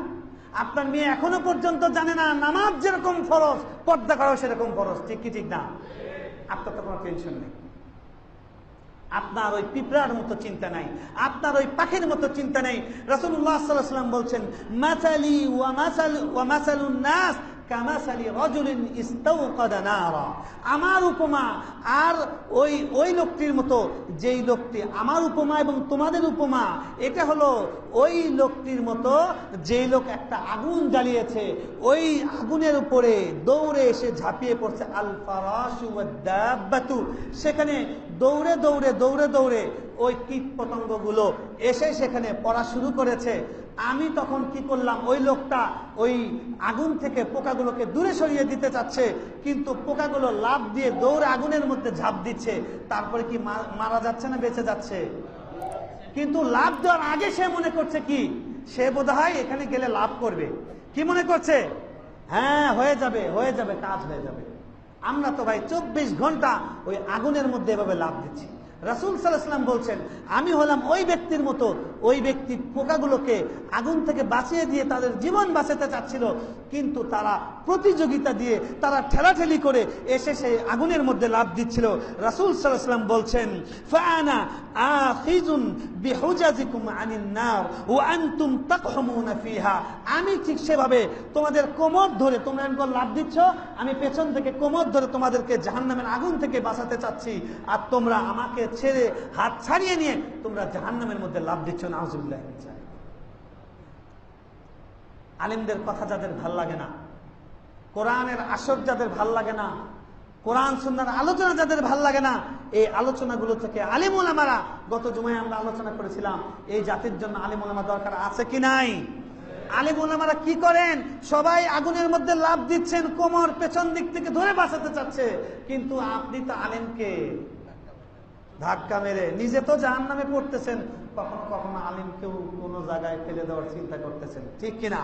আপনার মেয়ে এখনো পর্যন্ত জানে না নামাজ যেরকম ফরজ, পর্দা করাও সেরকম ফরজ। ঠিক কি ঠিক না? আপনার তো কোনো টেনশন নেই, আপনার ওই পিঁপড়ার মতো চিন্তা নাই, আপনার ওই পাখির মতো চিন্তা নেই। রাসূলুল্লাহ সাল্লাল্লাহু আলাইহি ওয়াসাল্লাম বলছেন, মাসালি ওয়া মাসালুন নাস কামাসালি রাজুলিন ইস্তাওকাদা নারা। আমার উপমা আর ওই লোকটির মতো, যেই লোকটি, আমার উপমা এবং তোমাদের উপমা এটা হলো ওই লোকটির মতো যেই লোক একটা আগুন জ্বালিয়েছে, ওই আগুনের উপরে দৌড়ে এসে ঝাঁপিয়ে পড়ছে। আল ফারাশু ওয়াদ দাব্বাতু, সেখানে দৌড়ে দৌড়ে দৌড়ে দৌড়ে ওই কীট পতঙ্গগুলো এসে সেখানে পড়া শুরু করেছে। আমি তখন কি করলাম, ওই লোকটা ওই আগুন থেকে পোকাগুলোকে দূরে সরিয়ে দিতে চাচ্ছে, কিন্তু পোকাগুলো লাফ দিয়ে দৌড়ে আগুনের মধ্যে ঝাঁপ দিচ্ছে। তারপরে কি মারা যাচ্ছে না বেঁচে যাচ্ছে? কিন্তু লাফ দেওয়ার আগে সে মনে করছে কি, সে বোধহয় এখানে গেলে লাভ করবে। কি মনে করছে? হ্যাঁ হয়ে যাবে, হয়ে যাবে, কাজ হয়ে যাবে। আমরা তো ভাই 24 ঘন্টা ওই আগুনের মধ্যে এভাবে লাফ দিচ্ছি। রাসূল সাল্লাল্লাহু আলাইহি ওয়াসাল্লাম বলছেন, আমি হলাম ওই ব্যক্তির মতো, ওই ব্যক্তি পোকাগুলোকে আগুন থেকে বাঁচিয়ে দিয়ে তাদের জীবন বাঁচাতে চাচ্ছিল, কিন্তু তারা প্রতিযোগিতা দিয়ে, তারা ঠেলাঠেলি করে এসে সেই আগুনের মধ্যে লাফ দিচ্ছিল। রাসূল সাল্লাল্লাহু আলাইহি ওয়াসাল্লাম বলছেন, ফাআনা আখিযুন বিহুজাজিকুম আনিন নার ওয়া আনতুম তাকহুমুনা ফিহা। আমি ঠিক সেভাবে তোমাদের কোমর ধরে, তোমরা যখন লাফ দিচ্ছ, আমি পেছন থেকে কোমর ধরে তোমাদেরকে জাহান্নামের আগুন থেকে বাঁচাতে চাচ্ছি, আর তোমরা আমাকে ছেড়ে হাত ছাড়িয়ে নিয়ে তোমরা জাহান্নামের মধ্যে লাফ দিচ্ছ। নাউযুবিল্লাহ। আলেমদের কথা যাদের ভাল লাগে না, কোরআনের আসর যাদের ভাল লাগে না, কোরআন সুন্নাহর আলোচনা যাদের ভাল লাগে না, এই আলোচনাগুলো থেকে আলেম ওলামারা, গত জুমায় আমরা আলোচনা করেছিলাম, এই জাতির জন্য আলেম ওলামা দরকার আছে কি নাই? আলেম ওলামারা কি করেন? সবাই আগুনের মধ্যে লাফ দিচ্ছেন, কোমর পেছন দিক থেকে ধরে বাঁচাতে চাচ্ছে, কিন্তু আপনি তো আলেমকে ধাক্কা মেরে নিজে তো জাহান্নামে পড়তেছেন, কখনো কখনো আলেমকেও কোনো জায়গায় ফেলে দেওয়ার চিন্তা করতেছেন। ঠিক কিনা?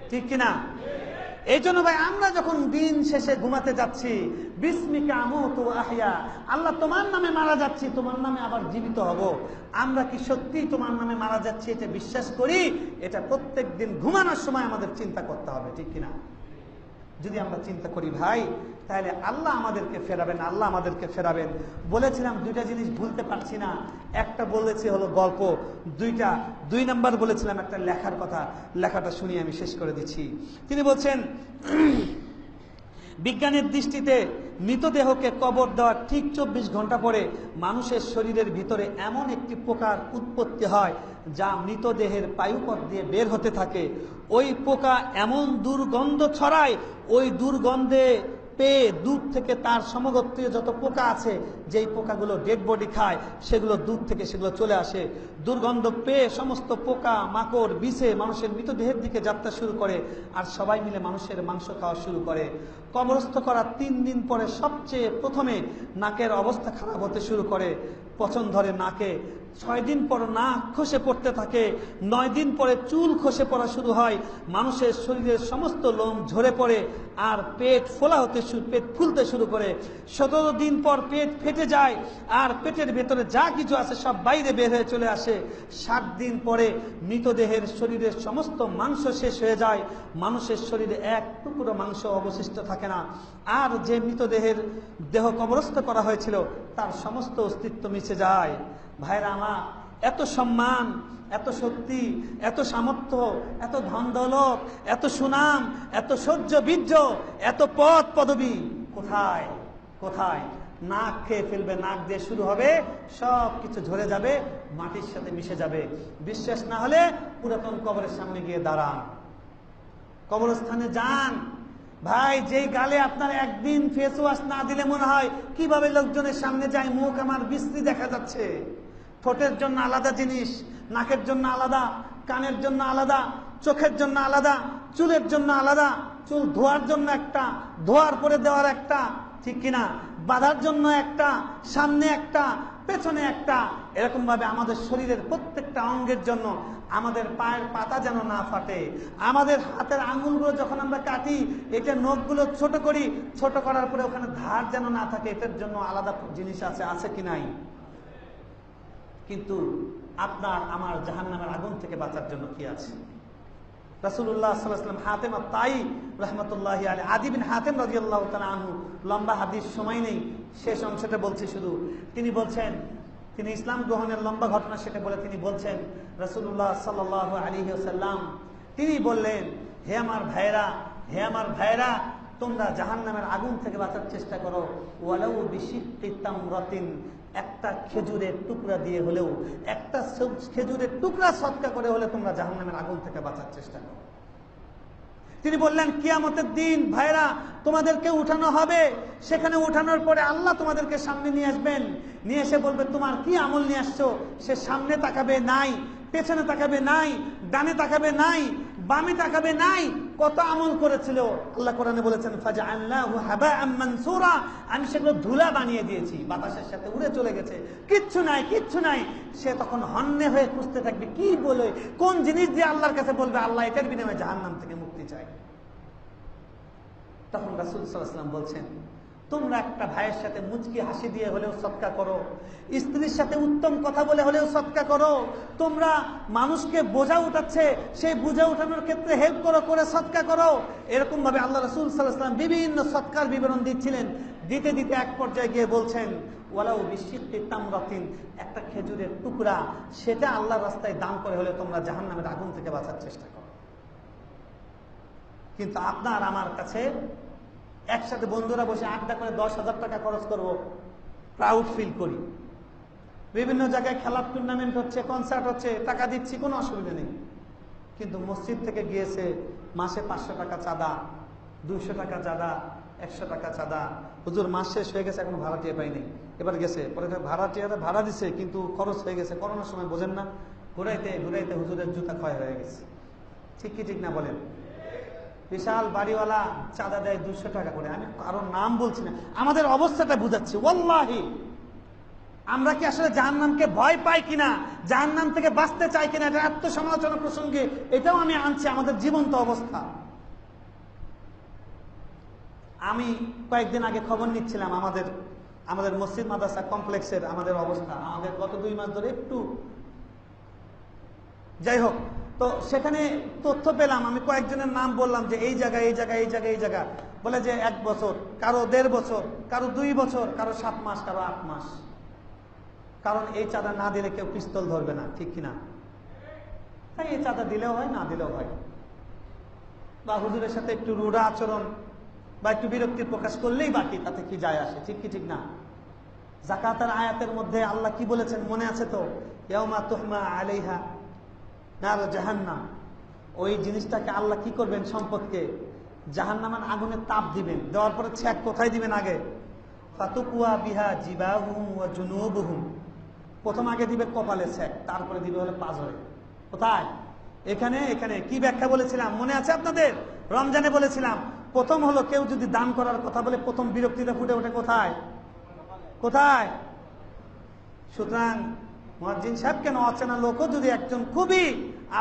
ঠিক কিনা? এই জন্য ভাই, আমরা যখন দিন শেষে ঘুমাতে যাচ্ছি, বিসমিকা আমুতু ওয়া আহইয়া, আল্লাহ তোমার নামে মারা যাচ্ছি, তোমার নামে আবার জীবিত হব, আমরা কি সত্যি তোমার নামে মারা যাচ্ছি এটা বিশ্বাস করি? এটা প্রত্যেক দিন ঘুমানোর সময় আমাদের চিন্তা করতে হবে। ঠিক কিনা? যদি আমরা চিন্তা করি ভাই, তাহলে আল্লাহ আমাদেরকে ফেরাবেন, আল্লাহ আমাদেরকে ফেরাবেন। বলেছিলাম 2টা জিনিস ভুলতে পারছি না। একটা বলেছি হলো গল্প, 2 নাম্বার বলেছিলাম একটা লেখার কথা। লেখাটা শুনিয়ে আমি শেষ করে দিচ্ছি। তিনি বলছেন, বিজ্ঞানের দৃষ্টিতে মৃতদেহকে কবর দেওয়ার ঠিক 24 ঘন্টা পরে মানুষের শরীরের ভিতরে এমন একটি পোকার উৎপত্তি হয় যা মৃতদেহের পায়ুপথ দিয়ে বের হতে থাকে। ওই পোকা এমন দুর্গন্ধ ছড়ায়, ওই দুর্গন্ধে পেয়ে দুধ থেকে তার সমগোত্রীয় যত পোকা আছে, যেই পোকাগুলো ডেড বডি খায়, সেগুলো দুধ থেকে সেগুলো চলে আসে। দুর্গন্ধ পেয়ে সমস্ত পোকা মাকড় বিছে মানুষের মৃতদেহের দিকে যাত্রা শুরু করে, আর সবাই মিলে মানুষের মাংস খাওয়া শুরু করে। কবরস্থ করার 3 দিন পরে সবচেয়ে প্রথমে নাকের অবস্থা খারাপ হতে শুরু করে, পচন ধরে নাকে। 6 দিন পর নাক খসে পড়তে থাকে, 9 দিন পরে চুল খসে পড়া শুরু হয়, মানুষের শরীরের সমস্ত লোম ঝরে পড়ে, আর পেট ফুলতে শুরু করে। 17 দিন পর পেট ফেটে যায়, আর পেটের ভেতরে যা কিছু আছে সব বাইরে বের হয়ে চলে আসে। 60 দিন পরে মৃতদেহের শরীরের সমস্ত মাংস শেষ হয়ে যায়, মানুষের শরীরে এক টুকরো মাংস অবশিষ্ট থাকে না। আর যে মৃতদেহের দেহ কবরস্থ করা হয়েছিল তার সমস্ত অস্তিত্ব মিশে যায়। ভাইরা আমার, এত সম্মান, এত শক্তি, এত সামর্থ্য, এত ধন দৌলত, এত সুনাম, এত সহ্য বীর্য, এত পদ পদবী কোথায় কোথায়? নাক খেয়ে ফেলবে, নাক দিয়ে শুরু হবে, সব কিছু ঝরে যাবে, মাটির সাথে মিশে যাবে। বিশ্বাস না হলে পুরাতন কবরের সামনে গিয়ে দাঁড়ান, কবরস্থানে যান। ভাই, যেই গালে আপনার একদিন ফেস ওয়াশ না দিলে মনে হয় কিভাবে লোকজনের সামনে যায়, মুখ আমার বিশ্রী দেখা যাচ্ছে। ঠোঁটের জন্য আলাদা জিনিস, নাকের জন্য আলাদা, কানের জন্য আলাদা, চোখের জন্য আলাদা, চুলের জন্য আলাদা। চুল ধোয়ার জন্য একটা, ধোয়ার পরে দেওয়ার একটা, ঠিক কিনা? বাঁধার জন্য একটা, সামনে একটা, পেছনে একটা। এরকম ভাবে আমাদের শরীরের প্রত্যেকটা অঙ্গের জন্য, আমাদের পায়ের পাতা যেন না ফাটে, আমাদের হাতের আঙুলগুলো যখন আমরা কাটি, এটা নখগুলো ছোট করি, ছোট করার পরে ওখানে ধার যেন না থাকে, এটার জন্য আলাদা জিনিস আছে কি নাই? কিন্তু আপনার আমার জাহান্নামের আগুন থেকে বাঁচার জন্য কি আছে? রাসূলুল্লাহ সাল্লাল্লাহু আলাইহি ওয়াসাল্লাম হাতেম আত-তাই রাহমাতুল্লাহি আলাইহি, আদি বিন হাতেম রাদিয়াল্লাহু তাআলা আনহু, লম্বা হাদিস সময় নেই, শেষ অংশটা বলছি শুধু। তিনি বলছেন, তিনি ইসলাম গ্রহণের লম্বা ঘটনা সেটা বলে তিনি বলছেন, রাসূলুল্লাহ সাল্লাল্লাহু আলাইহি ওয়াসাল্লাম তিনি বললেন, হে আমার ভাইরা, হে আমার ভাইরা, তোমরা জাহান্নামের আগুন থেকে বাঁচার চেষ্টা করো, ওয়ালাউ বিশিক্কি তামরাতিন, একটা খেজুরের টুকরা দিয়ে হলেও, একটা খেজুরের টুকরা সদকা করে হলে তোমরা জাহান্নামের আগুন থেকে বাঁচার চেষ্টা করো। তিনি বললেন, কিয়ামতের দিন ভাইরা তোমাদেরকে উঠানো হবে, সেখানে উঠানোর পরে আল্লাহ তোমাদেরকে সামনে নিয়ে আসবেন, নিয়ে এসে বলবে তোমার কি আমল নিয়ে আসছো? সে সামনে তাকাবে নাই, পেছনে তাকাবে নাই, ডানে তাকাবে নাই, বামে তাকাবে নাই, কত আমল করেছিল। আল্লাহ কোরআনে বলেছেন, ফাজআলনাহু হাবাআম মানসুরা, আমি সেগুলো ধুলা বানিয়ে দিয়েছি, বাতাসের সাথে উড়ে চলে গেছে, কিচ্ছু নাই, কিচ্ছু নাই। সে তখন হন্যে হয়ে খুঁজতে থাকবে, কি বলে, কোন জিনিস দিয়ে আল্লাহর কাছে বলবে আল্লাহ এটার বিনিময়ে জাহান্নাম থেকে মুক্তি চাই। তখন রাসূল সাল্লাল্লাহু আলাইহি ওয়াসাল্লাম বলছেন, তোমরা একটা ভাইয়ের সাথে মুচকি হাসি দিয়ে হলেও সদকা করো, স্ত্রীর সাথে উত্তম কথা বলে হলেও সদকা করো, তোমরা মানুষকে বোঝা উঠাচ্ছে সেই বোঝা উঠানোর ক্ষেত্রে হেল্প করো, করে সদকা করো। এরকম ভাবে আল্লাহ রাসূল সাল্লাল্লাহু আলাইহি ওয়াসাল্লাম বিভিন্ন সদকার বিবরণ দিচ্ছিলেন। দিতে দিতে এক পর্যায়ে গিয়ে বলছেন, ওয়ালাউ বিশিক্কি তামরাতিন, একটা খেজুরের টুকরা, সেটা আল্লাহর রাস্তায় দান করে হলে তোমরা জাহান্নামের আগুন থেকে বাঁচার চেষ্টা করো। কিন্তু আপনার আমার কাছে একসাথে বন্ধুরা বসে আড্ডা করে 10,000 টাকা খরচ করব, প্রাউড ফিল করি। বিভিন্ন জায়গায় খেলার টুর্নামেন্ট হচ্ছে, কনসার্ট হচ্ছে, টাকা দিচ্ছি, কোনো অসুবিধা নেই। কিন্তু মসজিদ থেকে গিয়েছে মাসে 500 টাকা চাঁদা, 200 টাকা চাঁদা, 100 টাকা চাঁদা, হুজুর মাস শেষ হয়ে গেছে এখন ভাড়াটিয়া পাইনি, এবার গেছে, পরে ভাড়াটিয়ারা ভাড়া দিছে কিন্তু খরচ হয়ে গেছে, করোনার সময় বোঝেন না, ঘুরাইতে ঘুরাইতে হুজুরের জুতা ক্ষয় হয়ে গেছে। ঠিক কি ঠিক না বলেন? বিশাল বাড়িওয়ালা চাঁদা দেয় 200 টাকা করে, আমি কারো নাম বলছি না, আমাদের অবস্থাটা বুঝাচ্ছি। ওয়াল্লাহি আমরা কি আসলে জাহান্নামকে ভয় পাই কিনা, জাহান্নাম থেকে বাঁচতে চাই কিনা, এটা আত্মসমালোচনা প্রসঙ্গে এটাও আমি আনছি, আমাদের জীবন্ত অবস্থা। আমি কয়েকদিন আগে খবর নিচ্ছিলাম আমাদের মসজিদ মাদ্রাসা কমপ্লেক্সের আমাদের অবস্থা, আমাদের গত 2 মাস ধরে একটু, যাই হোক, তো সেখানে তথ্য পেলাম, আমি কয়েকজনের নাম বললাম যে এই জায়গা, এই জায়গা, এই জায়গা, এই জায়গা, বলে যে 1 বছর, কারো 1.5 বছর, কারো 2 বছর, কারো 7 মাস, কারো 8 মাস। কারণ এই চাঁদা না দিলে কেউ পিস্তল ধরবে না, ঠিক কিনা? তাই এই চাঁদা দিলেও হয়, না দিলেও হয়, বা হুজুরের সাথে একটু রূঢ় আচরণ বা একটু বিরক্তির প্রকাশ করলেই বাকি, তাতে কি যায় আসে? ঠিক কি ঠিক না? যাকাতের আয়াতের মধ্যে আল্লাহ কি বলেছেন মনে আছে তো? ইয়াউমা তুহমা আলাইহা নার জাহান্নাম। ওই জিনিসটাকে আল্লাহ কি করবেন সম্পদকে? জাহান্নামের আগুনে তাপ দিবেন, দেওয়ার পরে ছ্যাক কোথায় দিবেন? আগে ফাতুকুয়া বিহা জিবাহুম ওয়া জুনুবুহুম, প্রথম আগে দিবে কপালে ছ্যাক, তারপরে দিবে হলো পাজরে। কোথায়? এখানে। এখানে কি ব্যাখ্যা বলেছিলাম মনে আছে আপনাদের? রমজানে বলেছিলাম প্রথম হলো কেউ যদি দান করার কথা বলে প্রথম বিরক্তিটা ফুটে ওঠে কোথায়? কোথায়? সুতরাং মুয়াজ্জিন সাহেব কেন অচেনা লোকও যদি একজন খুবই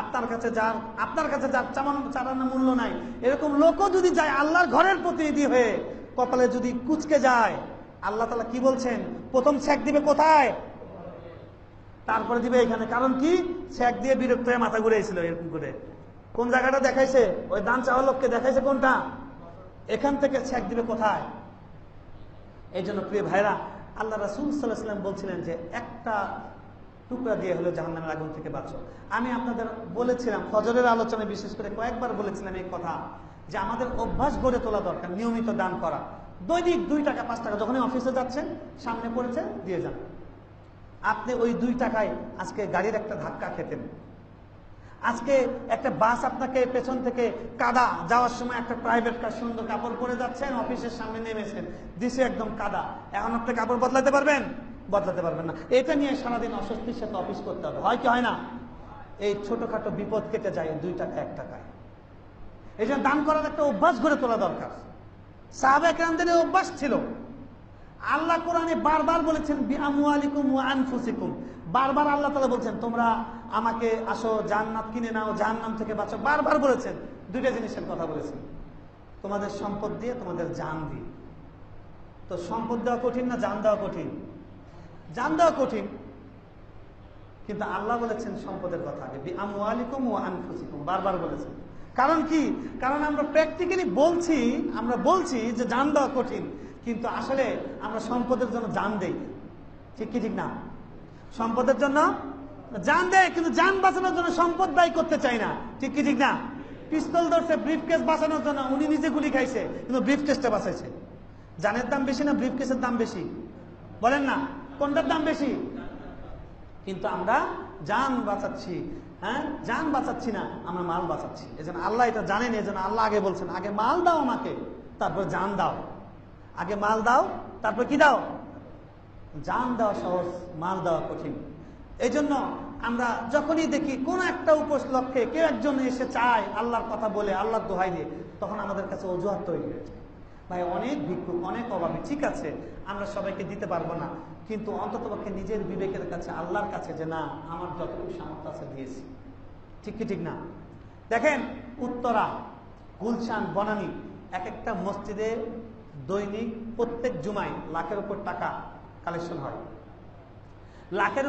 আপনার কাছে যার চালানোর মূল্য নাই, এরকম লোকও যদি যায় আল্লাহর ঘরের প্রতিনিধি হয়ে, কপালে যদি কুচকে যায়, আল্লাহ তাআলা কি বলছেন? প্রথম ছ্যাক দিবে কোথায়? তারপরে দিবে এখানে। কারণ কি? ছ্যাক দিয়ে বিরক্ত হয়ে মাথা ঘুরেছিল এরকম করে। কোন জায়গাটা দেখাইছে? ওই দান চাওয়া লোককে দেখাইছে কোনটা? এখান থেকে ছ্যাক দিবে কোথায়? এই জন্য প্রিয় ভাইরা, আল্লাহ রাসূল সাল্লাল্লাহু আলাইহি ওয়াসাল্লাম বলছিলেন যে একটা টুকরা দিয়ে হলো জাহান্নামের আগুন থেকে বাঁচো। আমি আপনাদের বলেছিলাম ফজরের আলোচনায় বিশেষ করে কয়েকবার বলেছিলাম এই কথা, যে আমাদের অভ্যাস গড়ে তোলা দরকার নিয়মিত দান করা। দৈনিক 2 টাকা 5 টাকা যখনই অফিসে যাচ্ছেন সামনে পড়েছে দিয়ে যান। আপনি ওই 2 টাকায় আজকে গাড়ির একটা ধাক্কা খেতেন, আজকে একটা বাস আপনাকে পেছন থেকে কাদা, যাওয়ার সময় একটা প্রাইভেট কার সুন্দর কাপড় পরে যাচ্ছেন, অফিসের সামনে নেমেছেন, দিছে একদম কাদা, এখন আপনি কাপড় বদলাতে পারবেন? বদলাতে পারবেন না। এটা নিয়ে সারাদিন অস্বস্তির সাথে অফিস করতে হবে, হয় কি হয় না? এই ছোটখাটো বিপদ কেটে যায় 2 টাকা 1 টাকায়। এই জন্য দান করার একটা অভ্যাস গড়ে তোলা দরকার। সাহাবা কেরামদের অভ্যাস ছিল। আল্লাহ কোরআনে বারবার বলেছেন বিআমওয়ালিকুম ওয়া আনফুসিকুম, বারবার আল্লাহ তাআলা বলছেন তোমরা আমাকে আসো, জান্নাত কিনে নাও, জাহান্নাম থেকে বাঁচো, বারবার বলেছেন। 2টা জিনিসের কথা বলেছেন, তোমাদের সম্পদ দিয়ে, তোমাদের জান দিয়ে। তো সম্পদ দেওয়া কঠিন না জান দেওয়া কঠিন? জান দেওয়া কঠিন, কিন্তু আল্লাহ বলেছেন সম্পদের কথা আগে, বিআমওয়ালিকুম ওয়া আনফুসিকুম বারবার বলেছেন। কারণ কি? কারণ আমরা প্র্যাকটিক্যালি বলছি যে জান দেওয়া কঠিন, কিন্তু আসলে আমরা সম্পদের জন্য জান দেই। ঠিক কি ঠিক না? সম্পদের জন্য জান দেয়, কিন্তু জান বাঁচানোর জন্য সম্পদ ব্যয় করতে চাই না। ঠিক কি ঠিক না? পিস্তল ধরছে ব্রিফকেস বাঁচানোর জন্য, উনি নিজে গুলি খাইছে কিন্তু ব্রিফকেসটা বাঁচাইছে। জানের দাম বেশি না ব্রিফকেসের দাম বেশি? বলেন না, কোনটার দাম বেশি? কিন্তু আমরা জান বাঁচাচ্ছি, হ্যাঁ, জান বাঁচাচ্ছি না, আমরা মাল বাঁচাচ্ছি। এজন্য আল্লাহ এটা জানেন, এজন্য আল্লাহ আগে বলছেন আগে মাল দাও আমাকে, তারপর জান দাও। আগে মাল দাও, তারপর কি দাও? জান দেওয়া সহজ, মাল দেওয়া কঠিন। এই জন্য আমরা যখনই দেখি কোন একটা উপলক্ষে কেউ একজন এসে চায় আল্লাহর কথা বলে, আল্লাহর দোহাই দিয়ে, তখন আমাদের কাছে অজুহাত তৈরি হয়ে যায়। ভাই অনেক ভিক্ষুক, অনেক অভাবী, ঠিক আছে আমরা সবাইকে দিতে পারবো না, কিন্তু অন্ততপক্ষে নিজের বিবেকের কাছে, আল্লাহর কাছে যে না আমার যতটুকু সামর্থ্য আছে দিয়েছি। ঠিক কি ঠিক না? দেখেন উত্তরা, গুলশান, বনানী, এক একটা মসজিদে দৈনিক প্রত্যেক জুমায় লাখের উপর টাকা কালেকশন হয়। লাখের